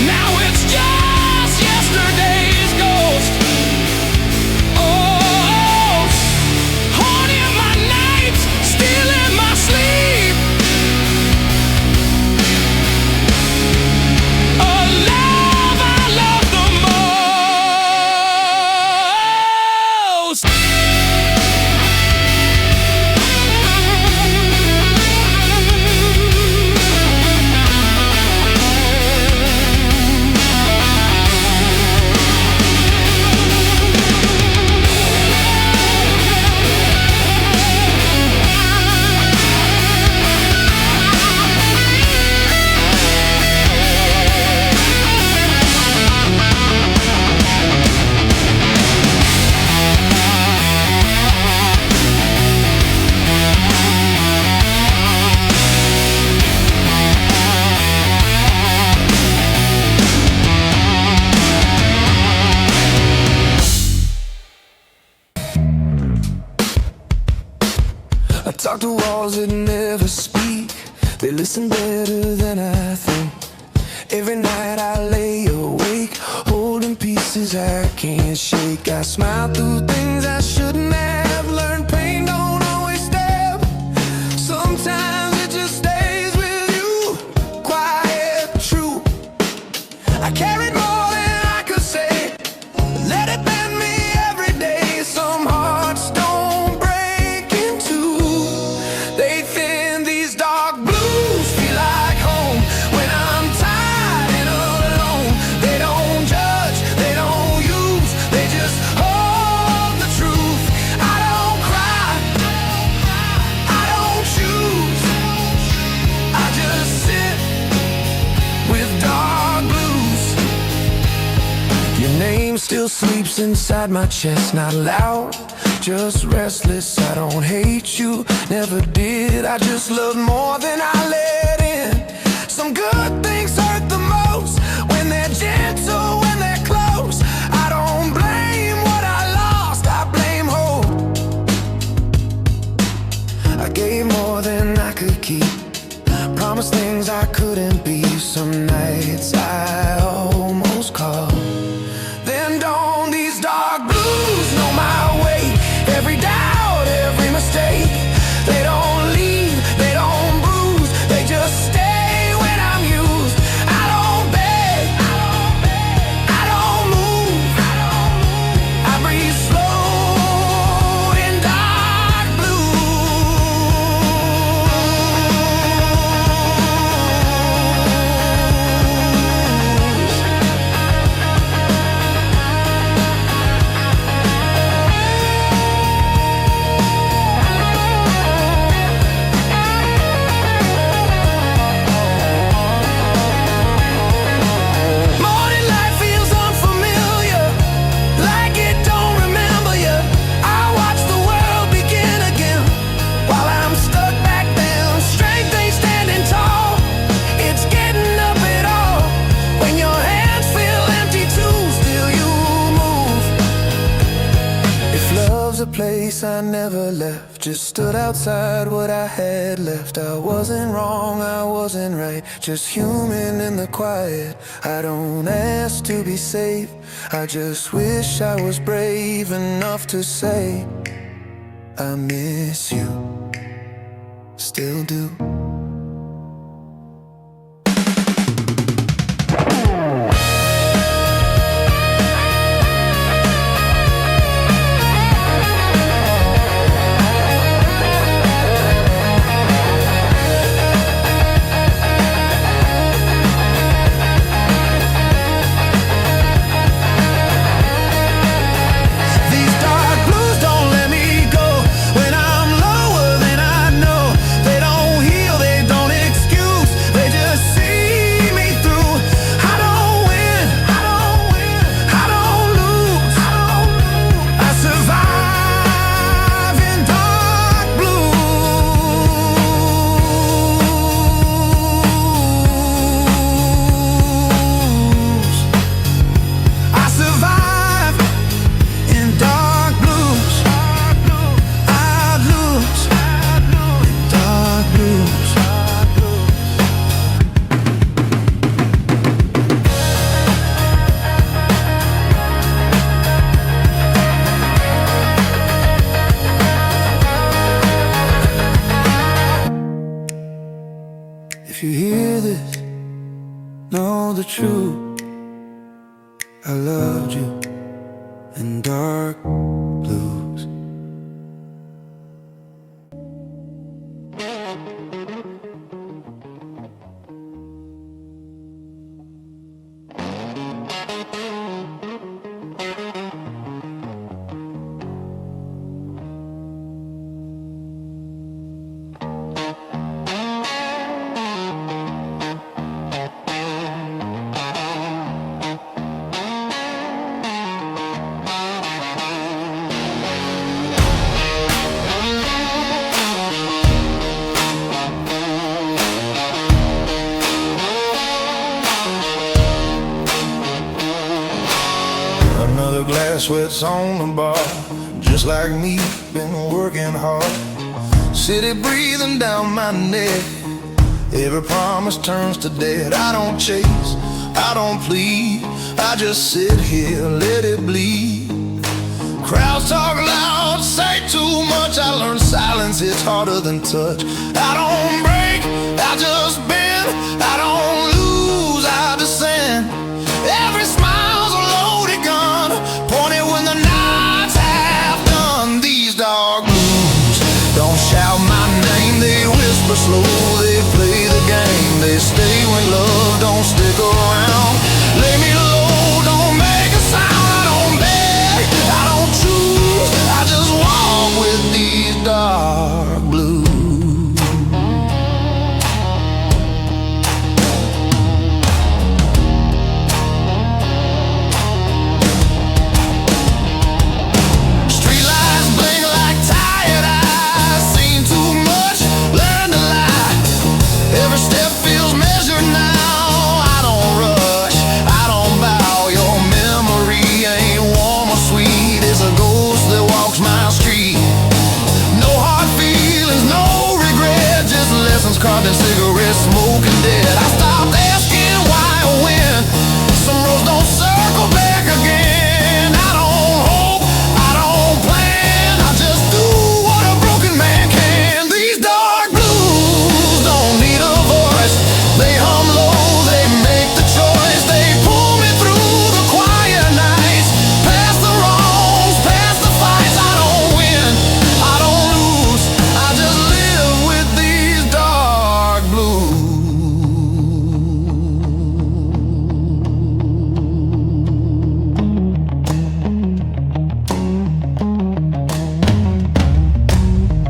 Now it's just yesterday's ghost. Oh, haunting my nights, stealing my sleep. A love I love the most. talk to walls that never speak. They listen better than I think. Every night I lay awake, holding pieces I can't shake. I smile through things I shouldn't have. Learned pain don't always stab. Sometimes it just stays with you, quiet, true. I carried more than I could say. Let it bend me every day. Some hearts don't break in two. They thin, these dark blues feel like home when I'm tired and alone. They don't judge, they don't use, they just hold the truth. I don't cry, I don't choose. I just sit with dark blues. Your name still sleeps inside my chest, not loud, just restless. I don't hate you, never did. I just love more than I let in. Some good things hurt the most when they're gentle, when they're close. I don't blame what I lost, I blame hope. I gave more than I could keep, promised things I couldn't be. Some nights I almost called. Then don't these dark blues know my way? Every doubt, every mistake. They don't leave, they don't bruise, they just stay when I'm used. I don't beg, I don't move. I breathe slow in dark Morning light feels unfamiliar, like it don't remember you. I watch the world begin again while I'm stuck back then. Strength ain't standing tall, it's getting up at all. When your hands feel empty too, still you move. If love's a place I never left, just stood outside what I had left. I wasn't wrong, I wasn't right, just human in the quiet. I don't ask to be safe, I just wish I was brave enough to say I miss you, still do. These dark blues don't let me go when I'm lower than I know. They don't heal, they don't excuse, they just see me through. I don't win, I don't lose. I survive in dark blues. I survive in dark blues. I lose in dark blues. If you hear this, know the truth. I loved you in dark blues. Another glass sweats on the bar, just like me, been working hard. city breathing down my neck. Every promise turns to dead. I don't chase, I don't plead, I just sit here, let it bleed. Crowds talk loud, say too much. I learned silence hits harder than touch. I don't break, I just bend. I don't lose, I descend. Every smile's a loaded gun, pointed when the night's half done. These dark blues don't shout my name, they whisper slow. They play the game, they stay when love don't stick around. Lay me low, don't make a sound. I don't beg, I don't choose, I just walk with these dark blues. Streetlights blink like tired eyes, seen too much, learned to lie. Every step feels measured now. I don't rush, I don't bow. Your memory ain't warm or sweet. It's a ghost that walks my street. No hard feelings, no regret, just lessons carved in cigarette smoke and dead. I stopped asking why or when. Some roads don't circle back again. I don't hope, I don't plan, I just do what a broken man can. These dark blues don't need a voice. They hum low, they make the choice. They pull me through the quiet nights, past the wrongs, past the fights. I don't win, I don't lose, I just live with these dark blues.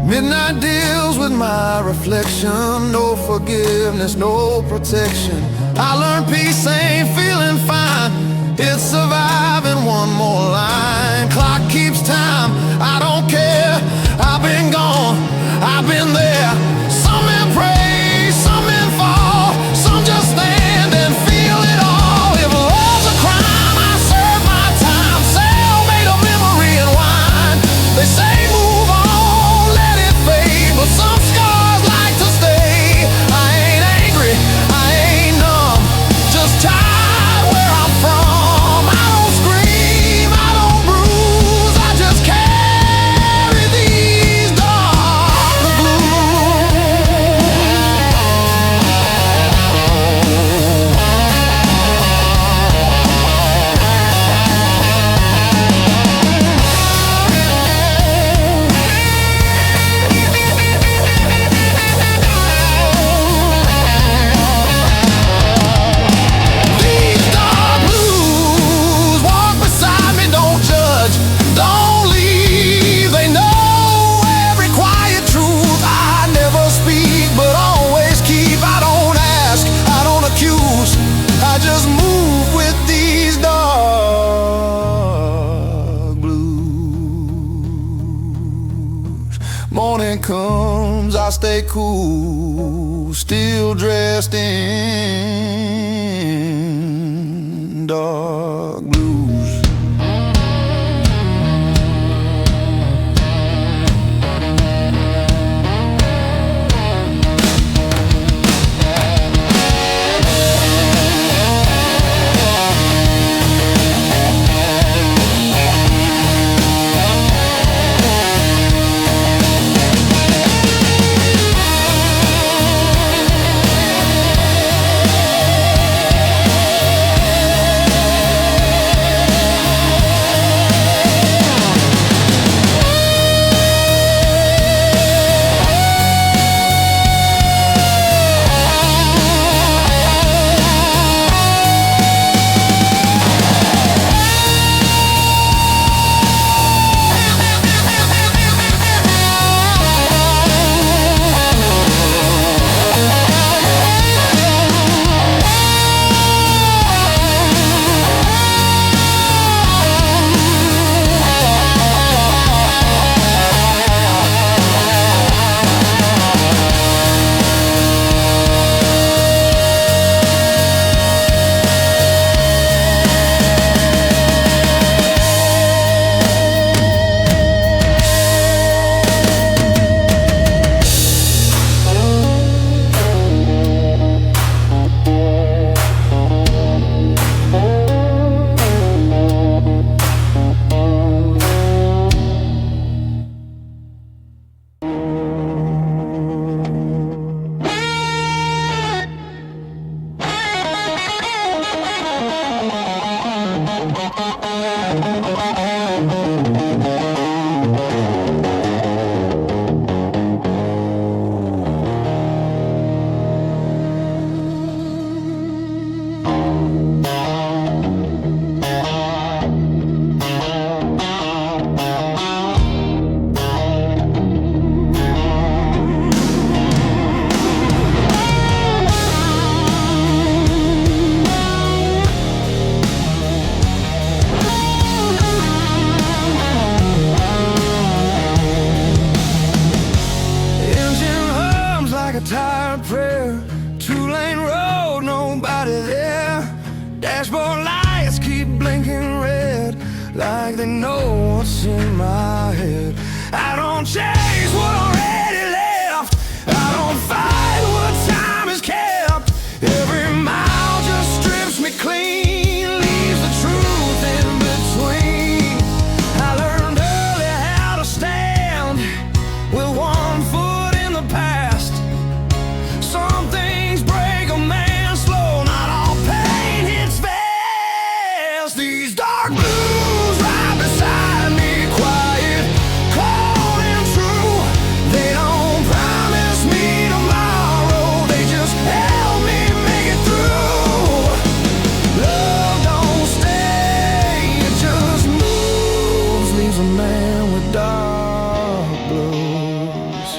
Midnight deals with my reflection. No forgiveness, no protection. I learned peace ain't feeling fine, it's surviving one more line. Clock keeps time, I don't care. I've been gone, I've been there. Some men pray, some men fall, some just stand and feel it all. If love's a crime, I serve my time. Cellmate of memory and wine. They say move on, let it fade, but some scars like to stay. I ain't angry, I ain't numb, just tired where I'm from. I don't scream, I don't bruise, I just carry these dark blues. These dark blues walk beside me, don't judge, don't leave. They know every quiet truth. I never speak, but always keep. I don't ask, I don't accuse, I just move with these dark blues. Morning comes, I stay cool, still dressed in dark blues. tired prayer. Two-lane road, nobody there. Dashboard lights keep blinking red, like they know what's in my head. I don't chase what already left. I don't fight what time has kept. Every mile just strips me clean, leaves the truth in between. I learned early how to stand with one foot in the past. Some things break a man slow, not all pain hits fast. These dark blues right beside me, quiet, cold and true. They don't promise me tomorrow, they just help me make it through. Love don't stay, it just moves, leaves a man with dark blues.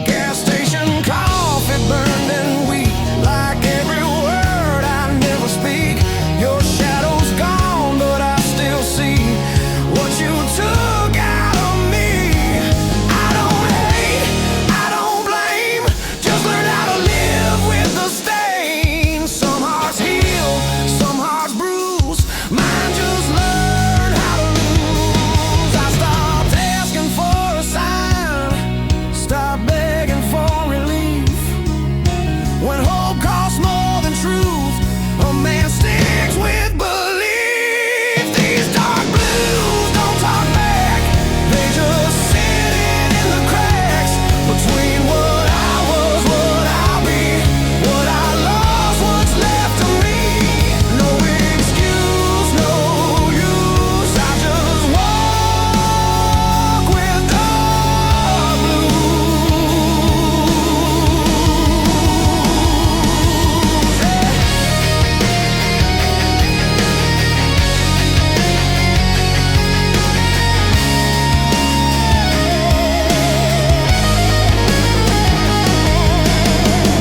Gas station coffee burned and weak, like every word I never speak. Your shadow's gone, but I still see what you took out of me. I don't hate, I don't blame, just learn how to live with the stain. Some hearts heal, some hearts bruise, mine just learn how to lose. I stopped asking for a sign, stopped begging for relief. When hope costs more than truth, a man sticks with belief. These dark blues don't talk back, they just sit in the cracks between what I was, what I'll be, what I lost, what's left of me. No excuse, no use, I just walk with dark blues.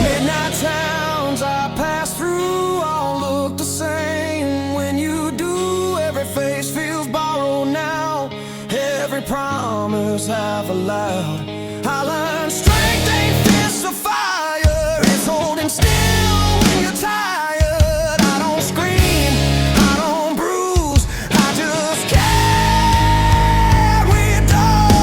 Midnight towns I pass through all look the same. When you do, every face feels borrowed now. Every promise half allowed. I learned strength ain't fists of fire, it's holding still when you're tired. I don't scream, I don't bruise, I just carry dark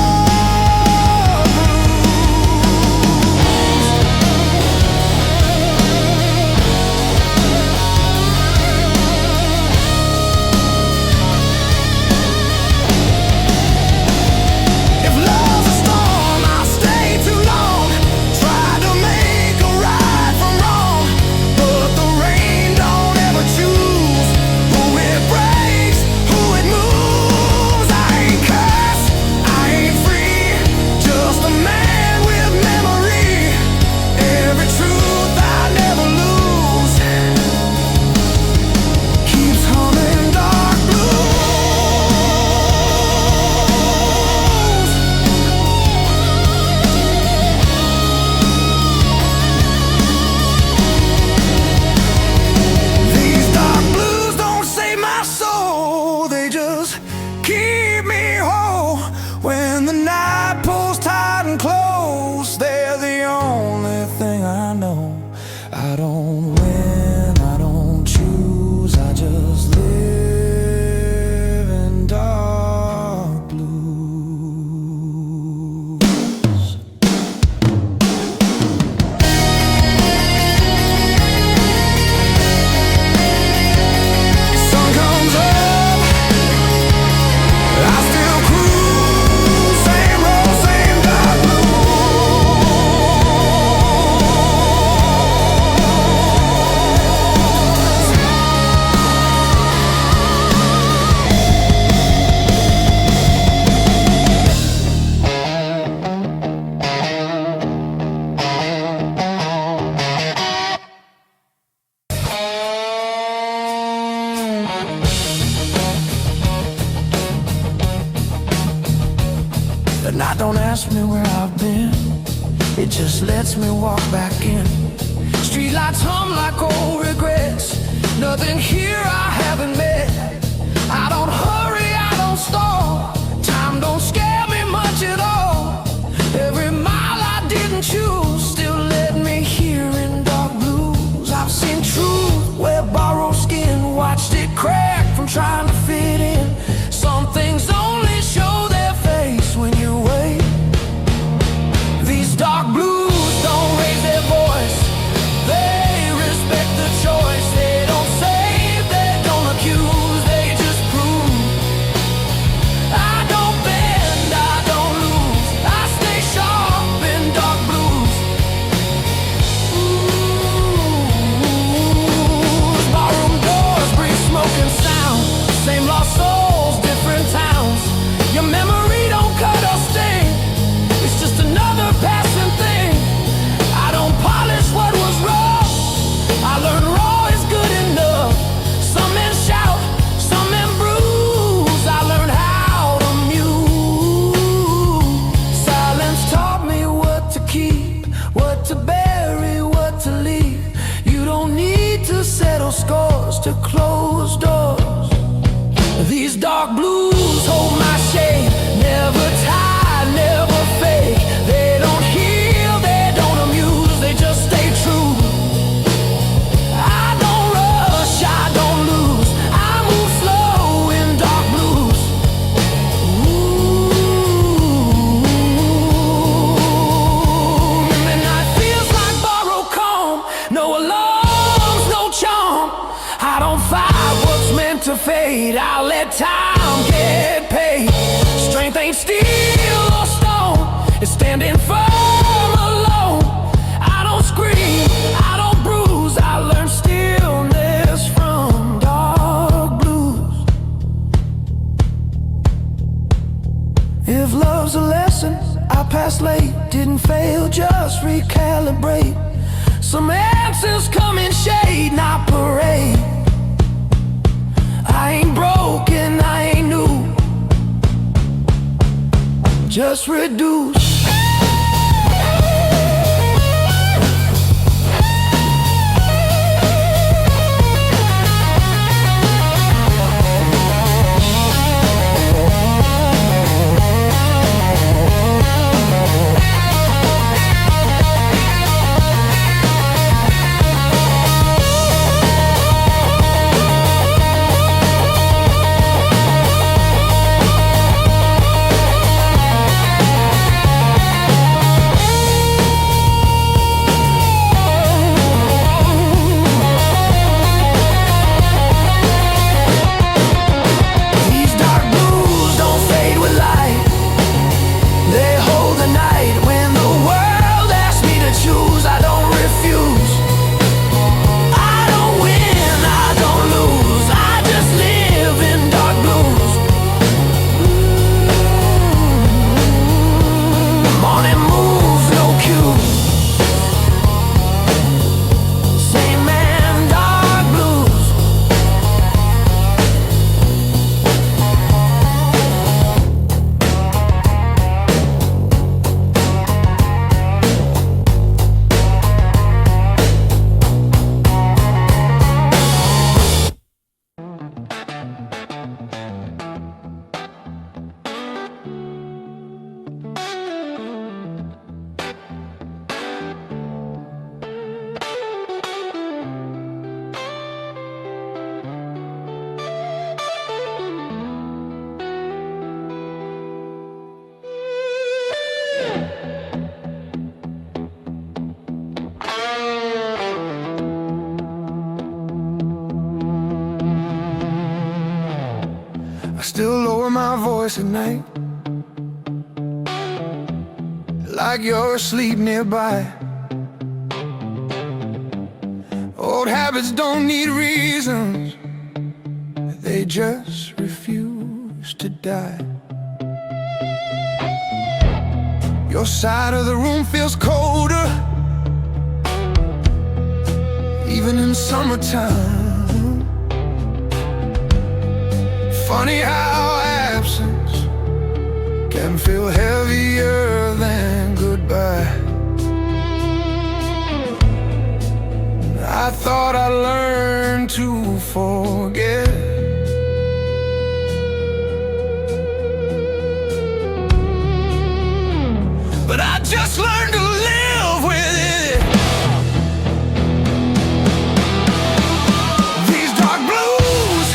If love's a storm, I'll stay too long. Try to make a right from wrong, but the rain don't ever choose who it breaks, who it moves. I ain't cursed, I ain't free, just a man with memory. Every truth I never lose keeps humming dark blues. These dark blues don't save my soul, they just keep me whole. When the night pulls tight and close, they're the only thing I know. I don't win, I don't choose, I just live in dark blues. Sun comes up, I still cruise, same road, same dark The night don't ask me where I've been, it just lets me walk back in. Streetlights hum like old regrets, nothing here I haven't met. I don't hurry, I don't stall, time don't scare me much at all. Every trying to fit in. Some things only show their face when you wait. These dark blues don't raise their voice. They respect the choice. They don't save, they don't accuse, they just prove. I don't bend, I don't lose. I stay sharp in dark blues. Ooh, barroom doors breathe smoke and sound. Same lost souls, different towns. Your memory don't cut or sting. It's just another passing thing. I don't polish what was wrong. I learned raw is good enough. Some men shout, some men bruise. I learned how to muse. Silence taught me what to keep, what to bury, what to leave. You don't need to settle scores to close doors. These dark blues hold my shade. Never tied, never fake. They don't heal, they don't amuse, they just stay true. I don't rush, I don't lose. I move slow in dark blues. Ooh, midnight feels like borrowed calm. No alarms, no charm. I don't fight what's meant to fade. I let time get paid. Strength ain't steel or stone. It's standing firm alone. I don't scream, I don't bruise. I learn stillness from dark blues. If love's a lesson, I passed late. Didn't fail, just recalibrate. Some answers come in shade, not parade. I ain't broken, I ain't new. Just reduce. Still lower my voice at night, like you're asleep nearby. Old habits don't need reasons, they just refuse to die. Your side of the room feels colder, even in summertime. Funny how absence can feel heavier than goodbye. I thought I learned to forget, but I just learned to live with it. These dark blues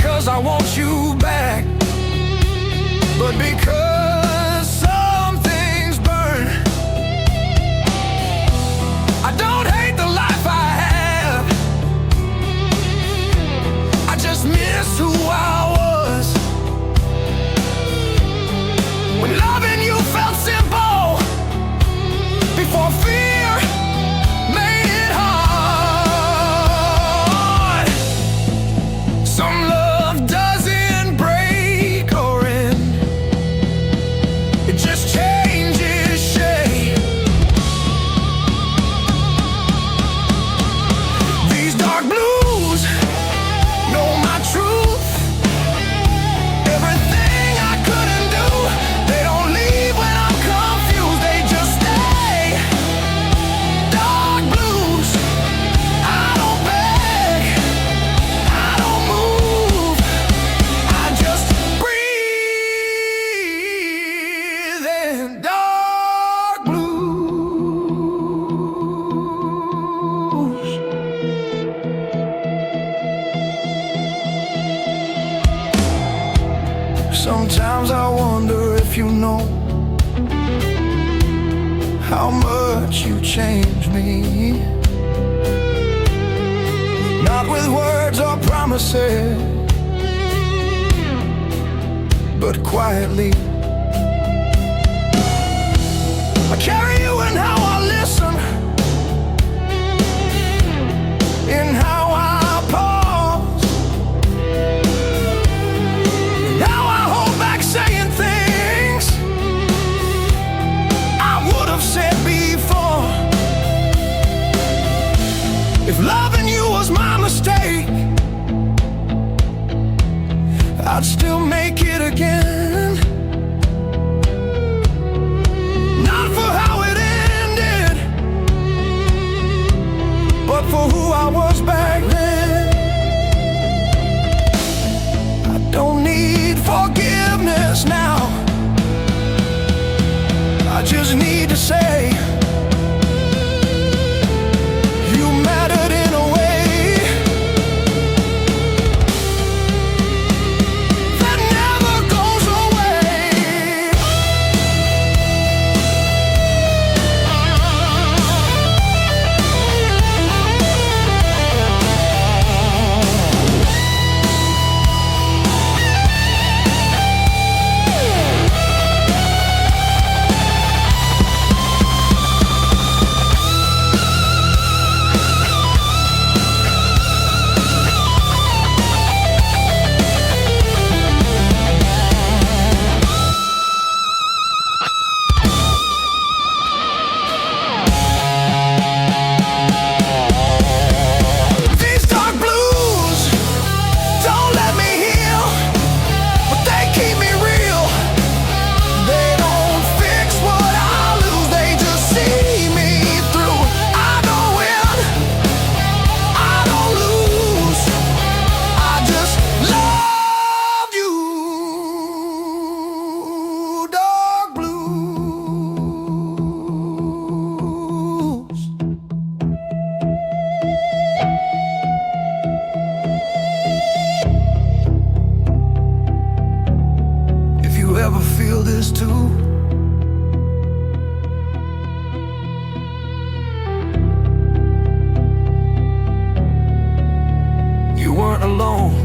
because I want you back, but because some things burn. I don't hate the life I have, I just miss who I was. When loving you felt simple, before fear made it hard. Some love doesn't break or end, it just changes shape. These dark blues know my truth. Everything I couldn't do, they don't leave when I'm confused, they just stay. Dark blues, I don't beg, I don't move, I just breathe in dark blues. Sometimes I wonder if you know how much you changed me. Not with words or promises, but quietly. I carry you in how I listen, in how I pause, now I hold back saying things I would have said before. If loving you was my mistake, I'd still make it again. Not for how it ended, but for who I was back then. I don't need forgiveness now, I just need to say you mattered in a way that never goes away. These dark blues don't let me heal, but they keep me real. They don't fix what I lose, they just see me through. I don't win, I don't lose, I just love you. Dark blues. If you ever feel this too, you weren't alone.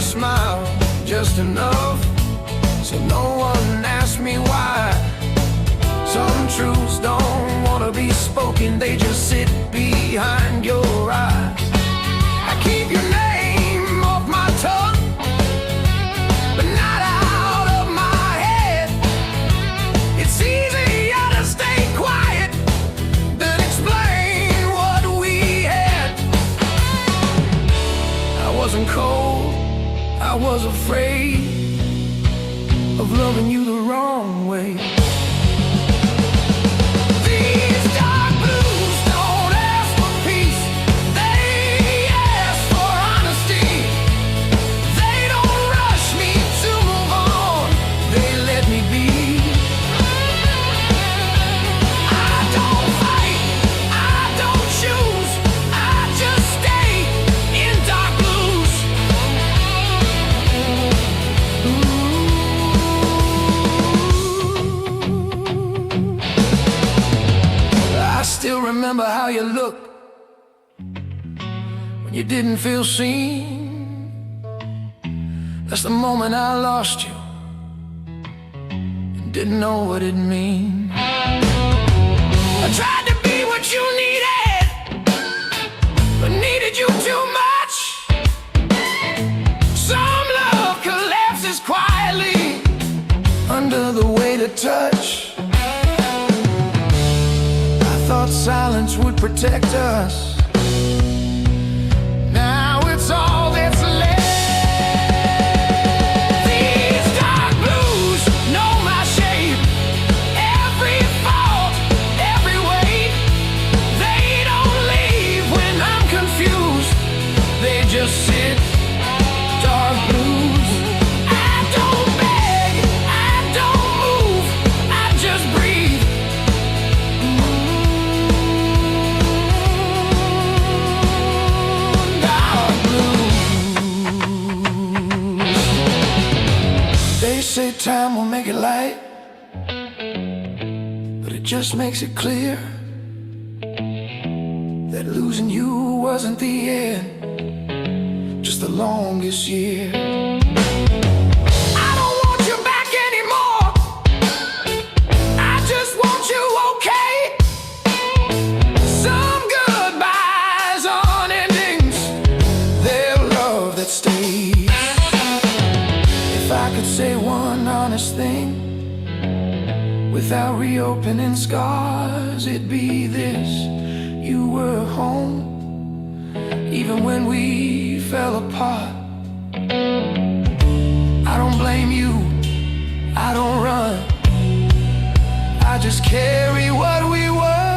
smile just enough so no one asked me why. Some truths don't wanna be spoken, they just sit behind your eyes. I keep your name off my tongue, but not out of my head. It's easier to stay quiet than explain what we had. I wasn't cold, I was afraid of loving you the wrong way. These dark blues don't ask for peace, they ask for honesty. They don't rush me to move on, they let me be. I don't fight, I don't choose, I just stay in dark blues. I still remember how you looked when you didn't feel seen. That's the moment I lost you and didn't know what it meant. I tried to be what you needed, but needed you too much. Some love collapses quietly under the weight of touch. Thought silence would protect us. Now it's all that's left. These dark blues know my shape, every fault, every weight. They don't leave when I'm confused, they just sit. Dark blues. I don't beg, I don't move, I just breathe. They say time will make it light, but it just makes it clear that losing you wasn't the end, just the longest year. I don't want you back anymore, I just want you okay. Some goodbyes on endings, they're love that stays. If I could say one honest thing without reopening scars, it'd be this: you were home even when we fell apart. I don't blame you, I don't run, I just carry what we were.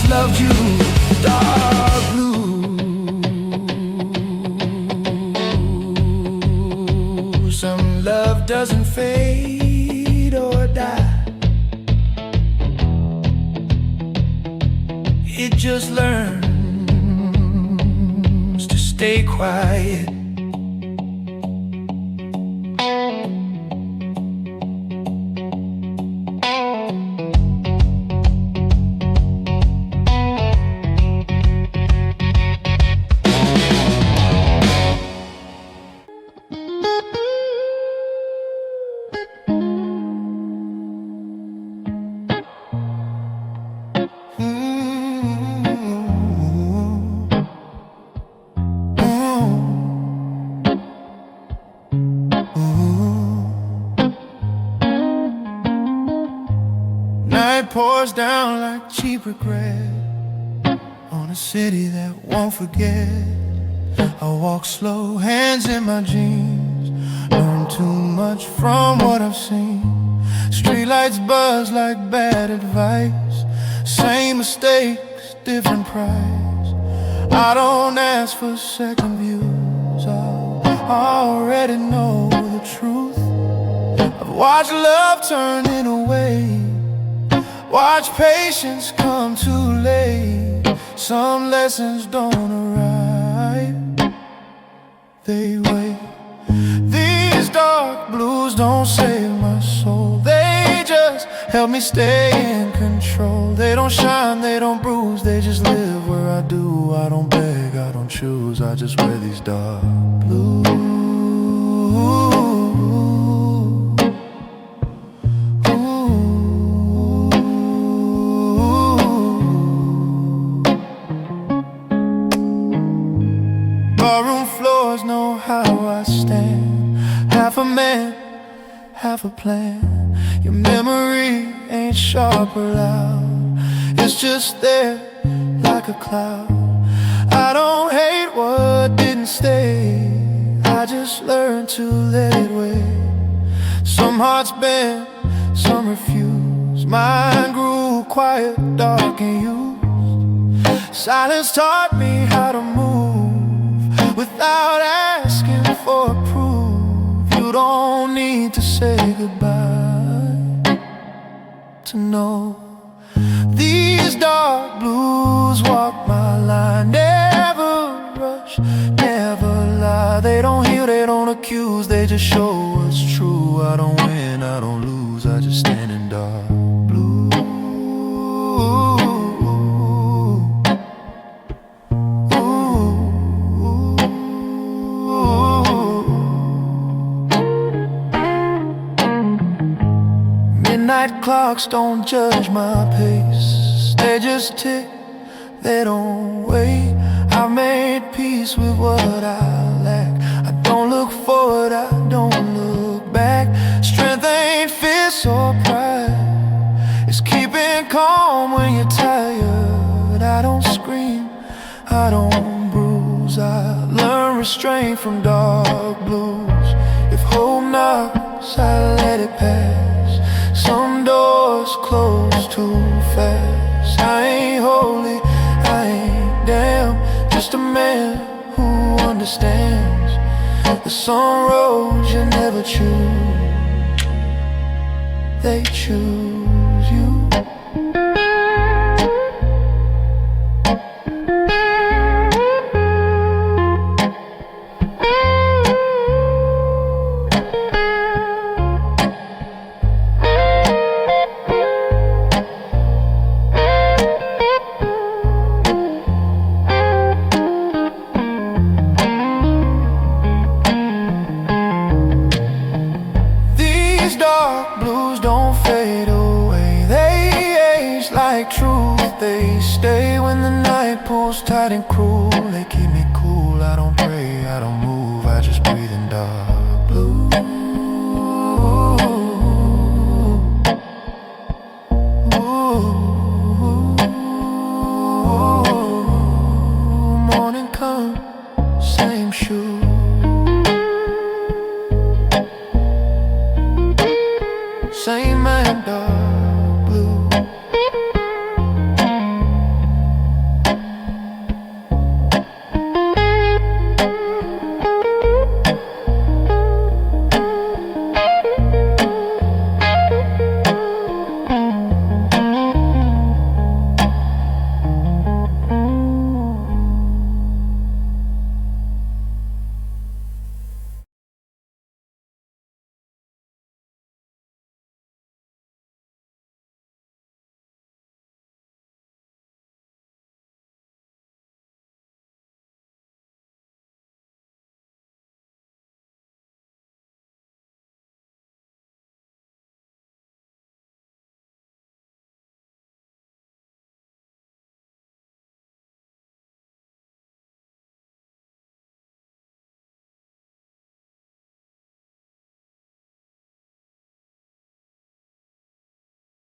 Loved you, dark blue. Some love doesn't fade or die, it just learns to stay quiet. pours down like cheap regret on a city that won't forget. I walk slow, hands in my jeans, learn too much from what I've seen. Streetlights buzz like bad advice, same mistakes, different price. I don't ask for second views, I already know the truth. I've watched love turn in a way, watch patience come too late. Some lessons don't arrive, they wait. These dark blues don't save my soul, they just help me stay in control. They don't shine, they don't bruise, they just live where I do. I don't beg, I don't choose, I just wear these dark blues. Barroom floors know how I stand, half a man, half a plan. Your memory ain't sharp or loud, it's just there like a cloud. I don't hate what didn't stay, I just learned to let it wait. Some hearts bend, some refuse, mine grew quiet, dark and used. Silence taught me how to move without asking for proof. You don't need to say goodbye to know. These dark blues walk my line, never rush, never lie. They don't heal, they don't accuse, they just show what's true. I don't win, I don't lose, I just stand in dark blue. Midnight clocks don't judge my pace, they just tick, they don't wait. I've made peace with what I lack, I don't look forward, I don't look back. Strength ain't fist or pride, it's keeping calm when you're tired. I don't scream, I don't bruise, I learn restraint from dark blues. If hope knocks, I let it pass. Some doors close too fast. I ain't holy, I ain't damn, just a man who understands. There's some roads you never choose, they choose you. They stay when the night pulls tight and cruel. They keep me cool, I don't pray, I don't move, I just breathe in dark blue. Morning comes,